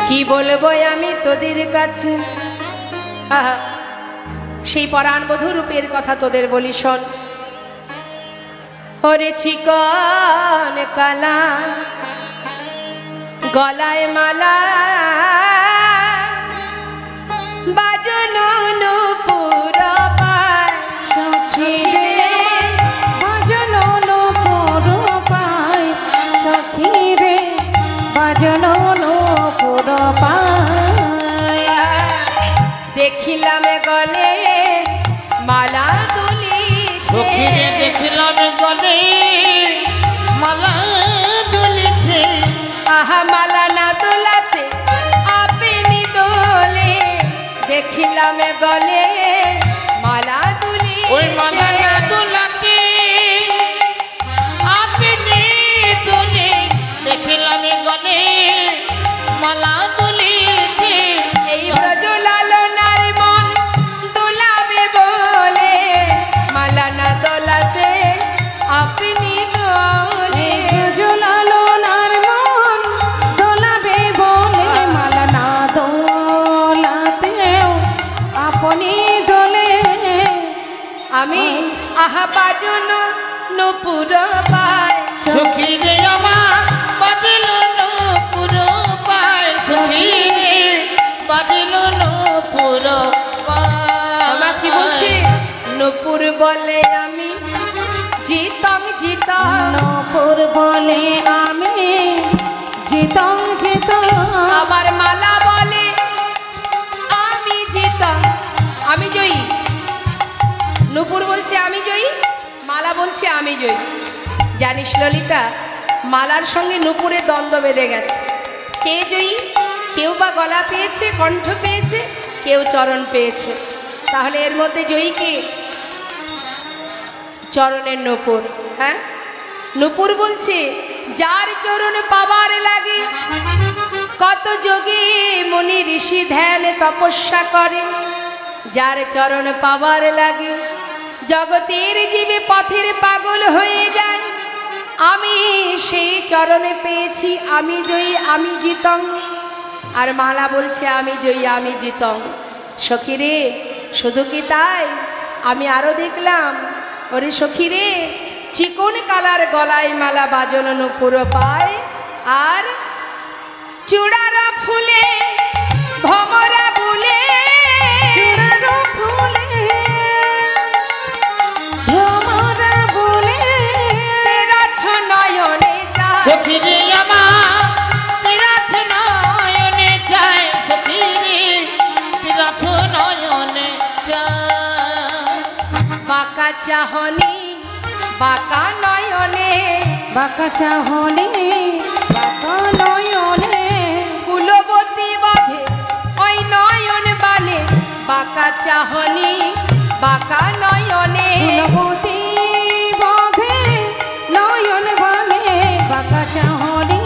S1: কি বলবো আমি তোদের কাছে। আহা, সেই পরাণ বধূ রূপের কথা তোদের বলি শোন। ওরে চিকন কালা, গলায় মালা, বাজনো নূপুর পায়,
S3: সখী রে বাজনো নূপুর পায়, সখী রে বাজনো নূপুর পায়।
S1: দেখিলাম গলে মালা দুলিছে,
S5: সখীরে দেখিলাম গলে মালা দুলিছে।
S1: আহা মালা না দোলাতে আপনি দোলে, দেখিলাম গলে মালা
S5: ওই মালা না
S1: দুলিছে।
S5: দুলাতে আপনি দোলে, দেখিলাম গলে মালা দুলিছে।
S1: এই ব্রজ আহা বাজন নূপুর পায়
S5: সখী রে আমার বাজিল নূপুর পায় সখী রে বাজিল নূপুর
S1: আমা কি বলছে নূপুর বলে আমি জিতং জিতং
S3: নূপুর বলে আমি জিতং জিতং
S1: আবার মালা বলে আমি জিতং আমি জয়ী নূপুর বলছে আমি জয়ী মালা বলছে আমি জয়ী জানিস ললিতা মালার সঙ্গে নূপুরের দ্বন্দ্ব বেঁধে গেছে কে জয়ী কেউ বা গলা পেয়েছে কণ্ঠ পেয়েছে কেউ চরণ পেয়েছে তাহলে এর মধ্যে জয়ী কে চরণের নূপুর হ্যাঁ নূপুর বলছে যার চরণ পাবার লাগে কত যোগী মুনি ঋষি ধ্যান তপস্যা করে যার চরণ পাবার লাগে জগতের জীবে পথের পাগল হয়ে যায় আমি সেই চরণে পেয়েছি আমি জয়ী আমি জিতং আর মালা বলছে আমি জয়ী আমি জিতং সখী রে শুধু কি তাই আমি আরো দেখলাম ওরে সখী রে চিকন কালার গলায় মালা বাজন নূপুর পায় আর চূড়ারা ফুলে ভমরা বুলে
S3: চূড়ার ফুলে ভ্রমরা বলে
S1: তেরা নয়নে যায়
S5: সখী রে আমার তীরাথ নয়নে যায় সখী রে তীরাথ নয়নে যায়
S1: বাঁকা চাহনি বাঁকা নয়নে
S3: বাঁকা চাহনি বাঁকা নয়নে
S1: কুলবতী বাঁধে ওই নয়ন বানে বাঁকা চাহনি বাঁকা নয়নে
S3: ফুলবতী বাঁধে নয়ন বানে বাঁকা চাহনি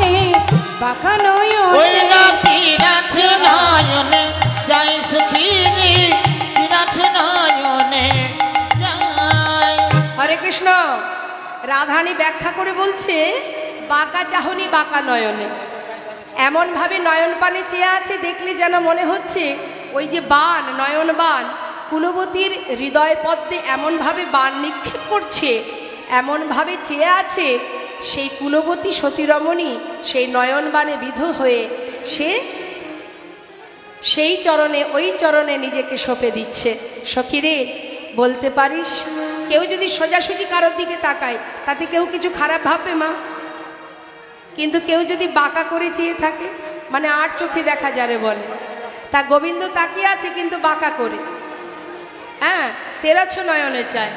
S3: বাঁকা
S5: ওই
S3: নয়নে
S5: না তীরাথ নয়নে যায় সখী রে তীরাথ নয়নে যায়
S1: হরে কৃষ্ণ রাধারানী ব্যাখ্যা করে বলছে বাঁকা চাহনি বাঁকা নয়নে এমনভাবে নয়ন পানে চেয়ে আছে দেখলে যেন মনে হচ্ছে ওই যে বান নয়ন বান কুলবতীর হৃদয় পদ্মে এমনভাবে বান নিক্ষেপ করছে এমনভাবে চেয়ে আছে সেই কুলবতী সতীরমণী সেই নয়ন বানে বিধ হয়ে সে সেই চরণে ওই চরণে নিজেকে সঁপে দিচ্ছে সখী রে বলতে পারিস কেউ যদি সোজাসুজি কারোর দিকে তাকায় তাতে কেউ কিছু খারাপ ভাববে মা কিন্তু কেউ যদি বাঁকা করে চেয়ে থাকে মানে আর চোখে দেখা যারে বলে তা গোবিন্দ তাকিয়ে আছে কিন্তু বাঁকা করে হ্যাঁ তেরছ নয়নে চায়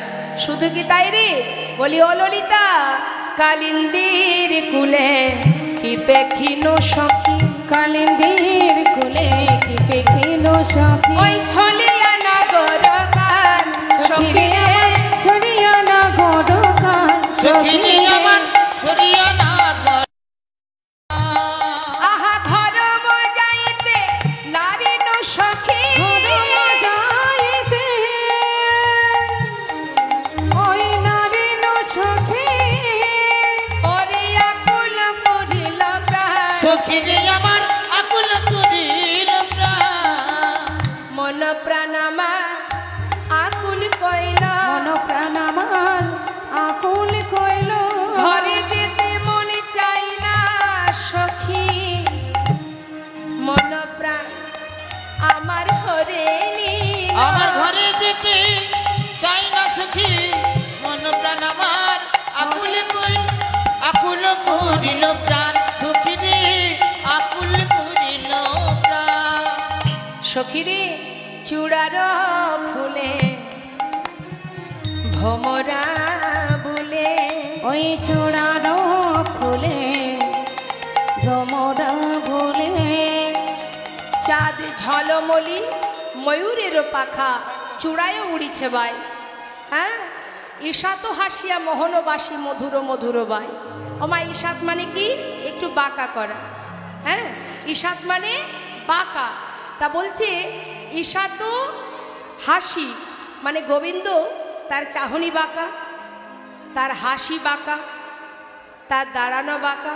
S1: শুধু কি তাই রে বলি ও ললিতা কালিন্দির কুলে কি পেখিনো সখী
S3: কালিন্দির কুলে কি পেখিল সখী
S1: ওই ছলিয়া নগর গান সখী রে
S3: ছড়িয়া না গড়কান
S5: সখী রে আমার ছড়িয়া না গড়
S1: আহা ধর্ম যাইতে নারী নো সখী
S3: যাইতে ওই নারী সখী
S1: ওরে আকুল করিল প্রাণ
S5: সখী রে আমার আকুল করিল প্রাণ
S1: মন প্রাণ আমার আকুল কইল
S3: মন প্রাণ আমার আকুল কইল
S1: ঘরে যেতে মন চাই না সখী মন প্রাণ আমার ঘরে নিল
S5: আমার ঘরে যেতে চাই না সখী মন প্রাণ আমার আকুল করিল প্রাণ সখী রে আকুল করিল প্রাণ
S1: সখী রে চূড়ার ফুলে ভমরা বলে
S3: ওই চূড়ার ফুলে ভ্রমরা বলে
S1: চাঁদ ঝলমলি ময়ূরের পাখা চূড়ায় উড়িছে বাই হ্যাঁ ঈশাত হাসিয়া মোহনবাসী মধুর মধুর বাই ওমা ঈশাত মানে কি একটু বাঁকা করা হ্যাঁ ঈশাত মানে বাঁকা তা বলছে ঈশাত হাসি মানে গোবিন্দ তার চাহনি বাঁকা তার হাসি বাঁকা তার দাঁড়ানো বাঁকা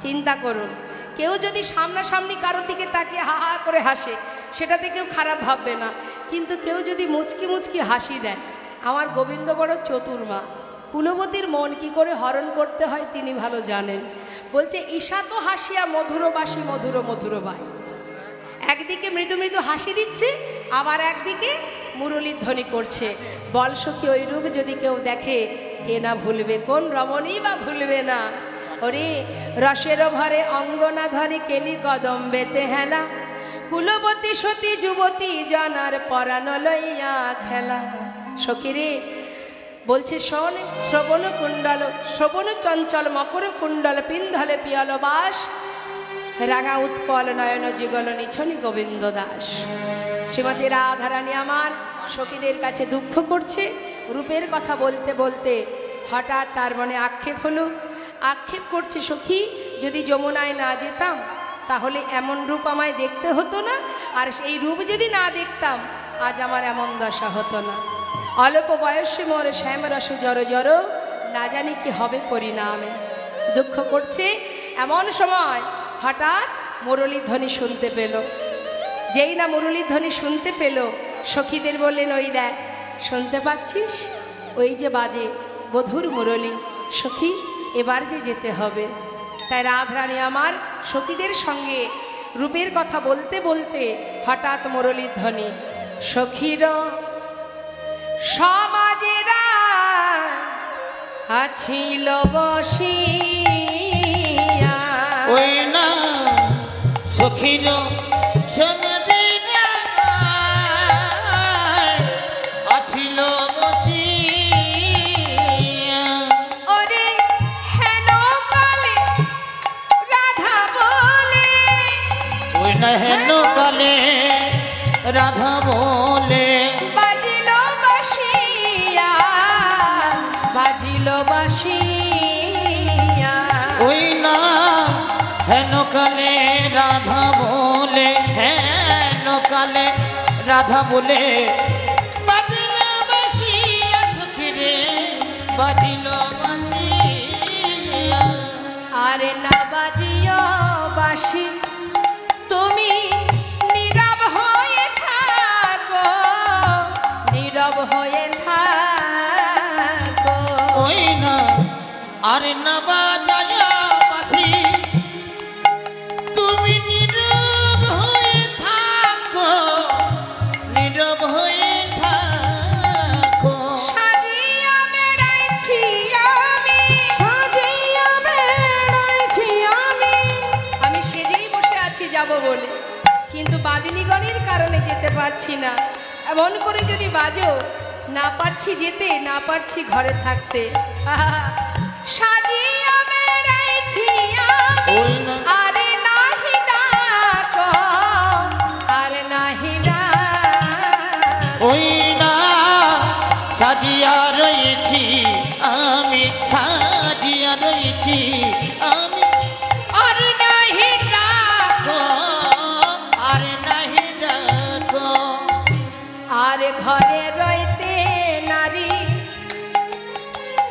S1: চিন্তা করুন কেউ যদি সামনাসামনি কারোর দিকে তাকিয়ে হা হা করে হাসে সেটাতে কেউ খারাপ ভাববে না কিন্তু কেউ যদি মুচকি মুচকি হাসি দেয় আমার গোবিন্দ বড় চতুর মা, কুলবতীর মন কি করে হরণ করতে হয় তিনি ভালো জানেন। বলছে ঈশা তো হাসিয়া মধুরবাসী মধুর মধুর বাই, একদিকে মৃদু মৃদু হাসি দিচ্ছে, আবার একদিকে মুরলীর ধ্বনি করছে। বল সখী ওই রূপ যদি কেউ দেখে, কে না ভুলবে, কোন রমণী বা ভুলবে না। ওরে রসের ভরে অঙ্গনা ঘরে কেলি কদম বেতে হেলা, কুলবতী সতী যুবতী জানার পরাণ লইয়া খেলা। সখী রে বলছে শোন, শ্রবণ কুণ্ডল শ্রবণ চঞ্চল মকর কুণ্ডল পিন্ধলে পিয়ল বাস, রাঙা উৎপল নয়ন যুগল নিছনি গোবিন্দ দাস। শ্রীমতী রাধারানী আমার সখীদের কাছে দুঃখ করছে। রূপের কথা বলতে বলতে হঠাৎ তার মনে আক্ষেপ হলো। আক্ষেপ করছে, সখী যদি যমুনায় না যেতাম তাহলে এমন রূপ আমায় দেখতে হতো না, আর এই রূপ যদি না দেখতাম আজ আমার এমন দশা হতো না। অল্প বয়সে মোর শ্যামরসে জড় জড়, না জানি কি হবে পরিণামে। দুঃখ করছে। এমন সময় হঠাৎ মুরলীর ধ্বনি শুনতে পেল। যেই না মুরলীর ধ্বনি শুনতে পেল, সখীদের বললেন, ওই দেখ শুনতে পাচ্ছিস, ওই যে বাজে বধুর মুরলী, সখী এবার যে যেতে হবে। তাই রাধারানী আমার সখীদের সঙ্গে রূপের কথা বলতে বলতে হঠাৎ মুরলীর ধ্বনি। সখীর সমাজেরা আছিল বসিয়া,
S5: ওই না সখীর সমাজে আছিল বসিয়া,
S1: ওরে হেন কালে রাধা বলে,
S5: ওই না হেন কালে রাধা বলে,
S1: বাজিল বাসিয়া বাজিল বাসিয়া।
S5: ওই না হেন কালে রাধা বলে, হেন কালে রাধা বলে, বাজিল বাসিয়া সখীরে বাজিল বাসিয়া।
S1: আরে না বাজিও বাসি, তুমি নীরব হয়ে থাকো, নীরব হয়ে থাকো।
S5: ওই না আর না বাজায় বাসি, তুমি নীরব হয়ে থাকো, নীরব হয়ে থাকো।
S1: সাজিয়া বেড়াইছি আমি,
S3: সাজিয়া বেড়াইছি আমি,
S1: আমি সেজেই বসে আছি যাব বলে, কিন্তু বাদিনীগণের কারণে যেতে পারছি না। এমন করে যদি বাজো, না পারছি যেতে, না পারছি ঘরে থাকতে। আহা, সাজিয়া বেড়াইছি আমি,
S5: ওই না
S1: আরে নাহি ডাকো, আরে নাহি ডাকো।
S5: ওই না সাজিয়া রয়েছি আমি, সাজিয়া রয়েছি আমি, আর নাহি ডাকো, আর নাহি ডাকো।
S1: আরে ঘরে রইতে নারী,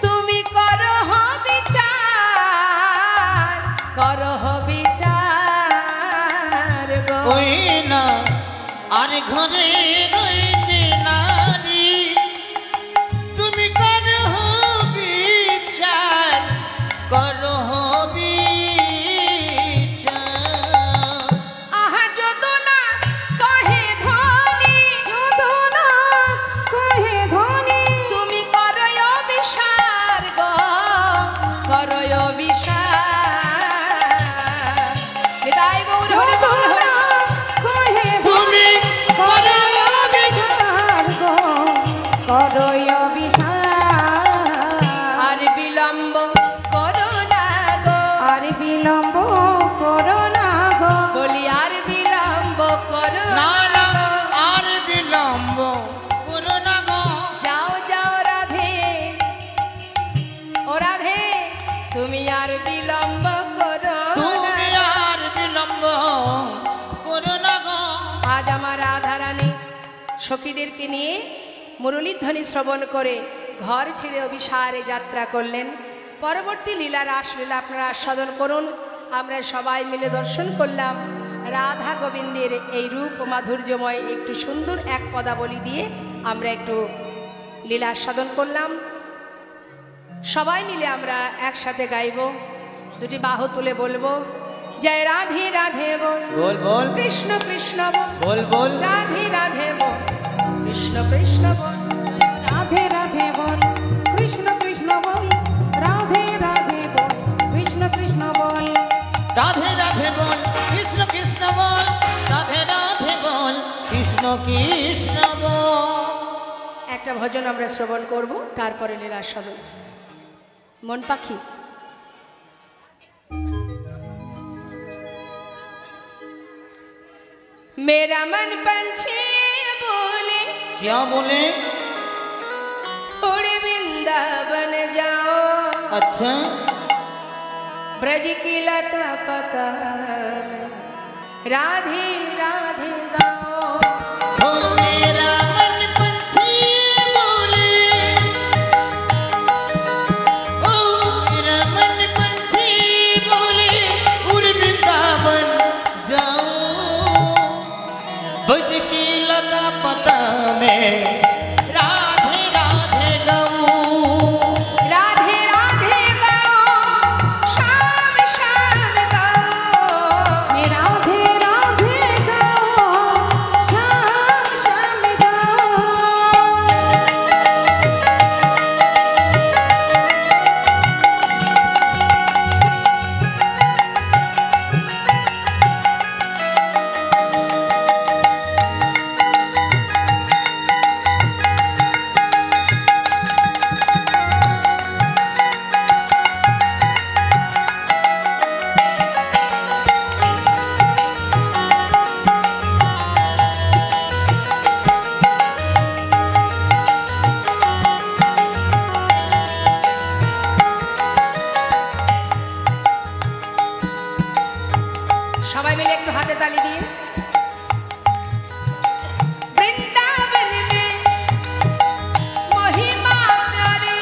S1: তুমি করহ বিচার, করহ বিচার গো।
S5: ওই না আর ঘরে রইতে নারী, তুমি করহ বিচার, করহ বিচার।
S1: আহা যদুনা কহে ধনী,
S3: যদুনা কহে ধনী,
S1: তুমি করয় বিচার গো, করয় বিচার। বিদায় গৌর হরি গৌর হরি।
S3: কহে
S5: তুমি করো
S3: বিচার গো, করয় বিচার।
S1: আর বিলম্ব করো না গো,
S3: আর বিলম্ব করো না গো,
S1: বলি আর বিলম্ব করো
S5: না
S1: না
S5: না
S1: গো।
S5: আর বিলম্ব করো না গো।
S1: যাও যাও রাধে, ও রাধে তুমি আর বিলম্ব করো
S5: তুমি
S1: না।
S5: আর বিলম্ব করো না গো।
S1: আজ আমার রাধারানী সখীদেরকে নিয়ে মুরলীর ধ্বনি শ্রবণ করে ঘর ছেড়ে অভিসারে যাত্রা করলেন। পরবর্তী লীলা রাসলীলা আপনারা আস্বাদন করুন। আমরা সবাই মিলে দর্শন করলাম রাধা গোবিন্দের এই রূপ মাধুর্যময় একটু সুন্দর এক পদাবলী দিয়ে আমরা একটু লীলা আস্বাদন করলাম। সবাই মিলে আমরা একসাথে গাইব, দুটি বাহু তুলে বলবো জয় রাধে রাধে বল,
S4: बोल बोल
S1: কৃষ্ণ কৃষ্ণ বল,
S4: बोल बोल
S1: রাধে রাধে বল, কৃষ্ণ কৃষ্ণ বল।
S3: রাধে রাধে বল, কৃষ্ণ কৃষ্ণ বল, রাধে রাধে বল, কৃষ্ণ কৃষ্ণ বল।
S5: রাধে রাধে বল, কৃষ্ণ কৃষ্ণ বল, রাধে রাধে বল, কৃষ্ণ কৃষ্ণ বল।
S1: একটা ভজন আমরা শ্রবণ করব, তারপরে লীলা আস্বাদন। মন পাখি मेरा मन पंछी बोले,
S5: क्या बोले?
S1: उड़ वृंदावन जाओ,
S5: अच्छा
S1: ब्रज की लता पता राधे राधे गाओ।
S5: ओ मेरा मन पंछी बोले, ओ मेरा मन पंछी बोले, उड़ वृंदावन जाओ, बज की लता पता में राधे राधे गाऊं।
S1: राधे राधे गाओ, शाम शाम गाओ,
S3: राधे राधे गाओ, शाम शाम गाओ।
S1: সবাই মিলে একটু হাতে তালি দিয়ে বৃন্দাবন में महिमा प्यारी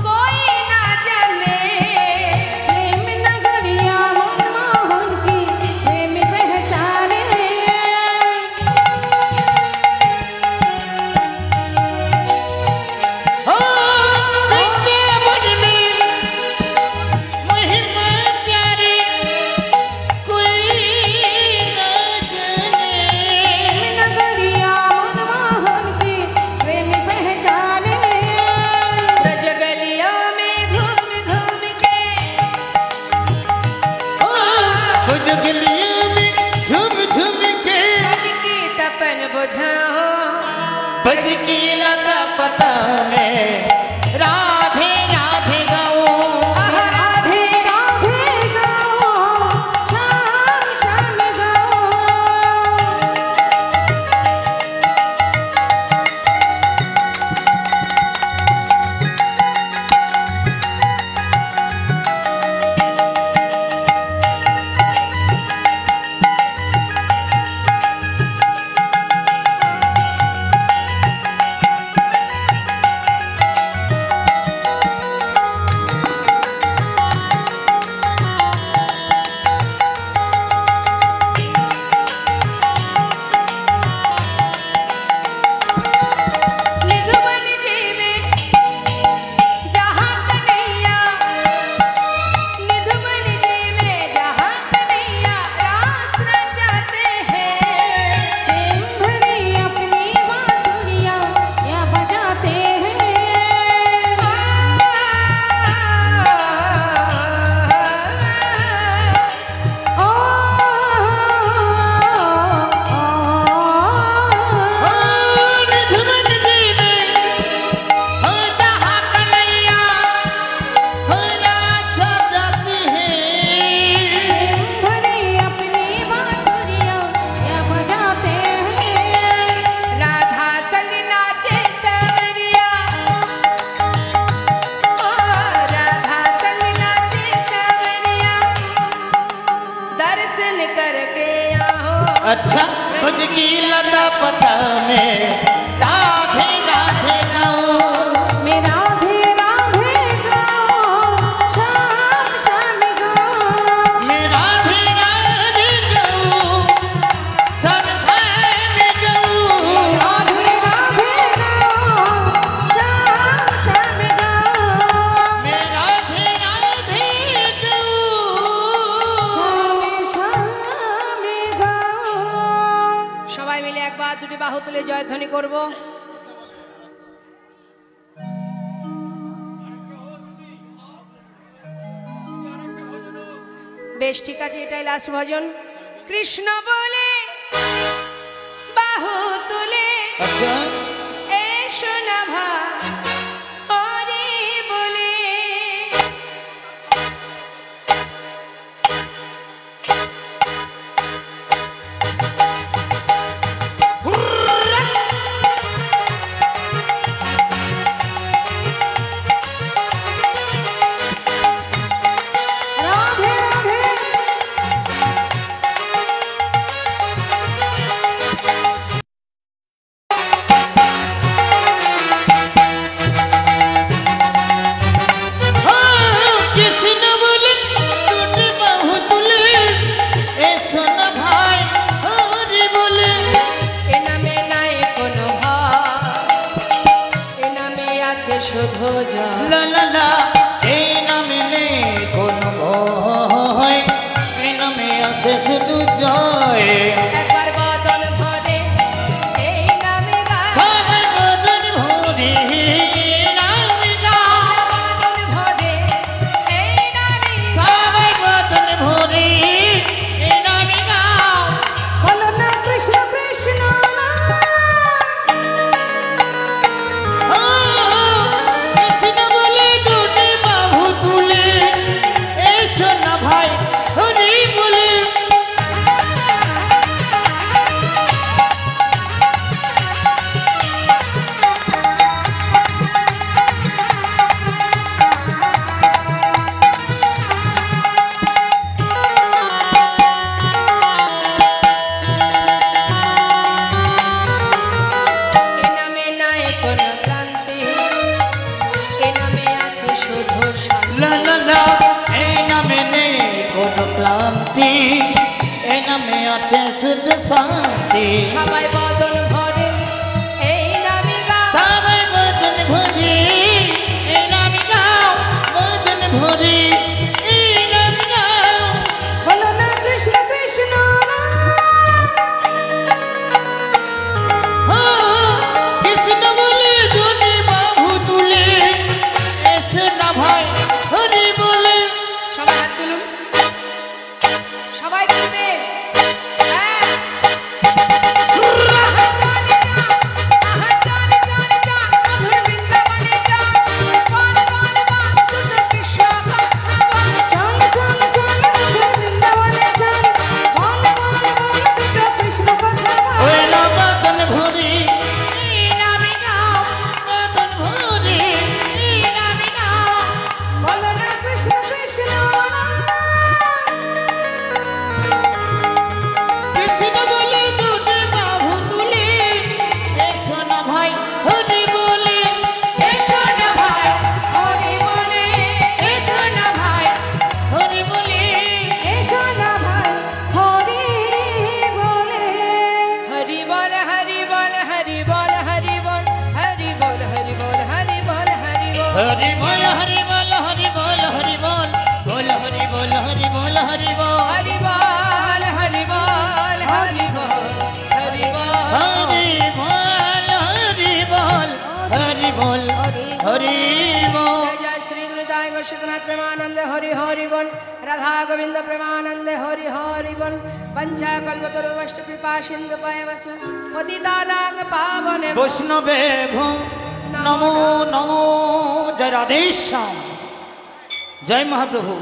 S1: कोई ना जाने,
S3: प्रेम नगरिया मनमोहन की प्रेम पहचाने।
S5: ओ वृंदावन में महिमा प्यारी कोई न जाने।
S3: नगरिया मनमोहन की प्रेम पहचाने।
S1: ब्रज गलियों में घूम घूम के,
S5: ओ कुछ गलियों में झूम झूम के
S1: मन की तपन बुझाओ,
S5: बज की लता पता में राधे राधे गाऊं।
S3: राधे राधे गाओ, शाम शाम गाओ।
S1: निधुवन जी में जहाँ कन्हैया, निधुवन जी में जहाँ कन्हैया रास रचाते हैं।
S3: प्रेम भरी अपनी बांसुरियां या बजाते हैं। ओ
S5: निधुवन जी में हो जहाँ कन्हैया हो रास जाती है।
S3: भरी अपनी बांसुरियां या बजाते हैं।
S1: राधा संग नाचे सवरिया, ओ राधा संग नाचे सवरिया, दर्शन करके आओ।
S5: अच्छा कुछ की लता पता में राधे राधे गाऊं।
S3: मैं राधे राधे गाओ, शाम शाम गाओ।
S5: मैं राधे राधे गाऊं, सब में गाऊं।
S3: राधे राधे गाओ,
S1: সবাই মিলে একবার দুটি বাহু তুলে জয়ধ্বনি করব। বেশ, ঠিক আছে, এটাই লাস্ট ভজন। কৃষ্ণ বলে বাহু তুলে
S5: আচ্ছা
S1: এসো না ভাই, হরি বলে।
S3: রাধে রাধে
S5: কৃষ্ণ বলে দুটি বাহু তুলে এসো না ভাই হরি বলে।
S1: এ নামে নাই কোনো ভয়, এ নামে আছে শুধু জয়।
S5: লা লা লা এই নামে নেই কোনো ভয়, এই নামে আছে শুধু জয়।
S1: একবার বদন ভরে এই নামে গায়,
S5: সবাই বদন ভরে নামে গাও,
S1: বদন ভরে এই নামে গায়।
S5: সবাই বদন ভরে এই নামে গাও।
S3: বলো না কৃষ্ণ কৃষ্ণ
S5: কৃষ্ণ বলে দুটি বাহু তুলে এসো না ভাই হরি বলে।
S1: এ নামে নাই কোনো ক্লান্তি, এ নামে আছে শুধু শান্তি।
S5: লা লা লা এই নামে নেই কোনো ক্লান্তি, এই নামে আছে শুধু শান্তি।
S1: সবাই বদন ভরে এই নামে গায়,
S5: সবাই বদন ভরে এই নামে গাও, বদন ভরে এই নামে গাও।
S3: বলো না কৃষ্ণ কৃষ্ণ
S5: কৃষ্ণ বলে দুটি বাহু তুলে এসো না ভাই হরি বলে।
S1: সবাই হাত তুলুন, সবাই তুলবে। হ্যাঁ। আহা চলে যা, আহা চলে চলে যা, মধুর বৃন্দাবনে যা, বল বল বল শুধু কৃষ্ণ কথা বল।
S3: চল চল চল মধুর বৃন্দাবনে চল, বল বল বল দুটো কৃষ্ণ কথা বল।
S5: ওই না বদন ভরে এই নামে গাও, বদন ভরে এই নামে গাও।
S3: বলো না কৃষ্ণ কৃষ্ণ
S5: কৃষ্ণ বলে দুটি বাহু তুলে এসো না ভাই হরি বলে।
S1: এসো না ভাই হরি বলে,
S5: এসো না ভাই হরি বলে।
S3: এসো না ভাই হরি বলে।
S1: হরি বল হরি বল হরি বল হরি বল হরি বল হরি বল হরি বল হরি বল।
S5: হরি বল হরি বল হরি বল হরি বল, বল হরি বল হরি বল হরি বল।
S1: হরি বল হরি বল হরি বল হরি বল।
S5: হরি বল হরি বল হরি বল হরি বল।
S1: जय जय श्री गुरुदाय गोशीनाथ प्रेमानंद हरि हरि बोल। राधा गोविंद प्रेमानंद हरि हरि बोल। पंचा कल्पतरुवष्ट कृपा सिंधु पयवच पतितानां पावने
S5: বৈষ্ণবে ভো নমো নমো জয় রাধেশ্যাম। জয় মহাপ্রভু।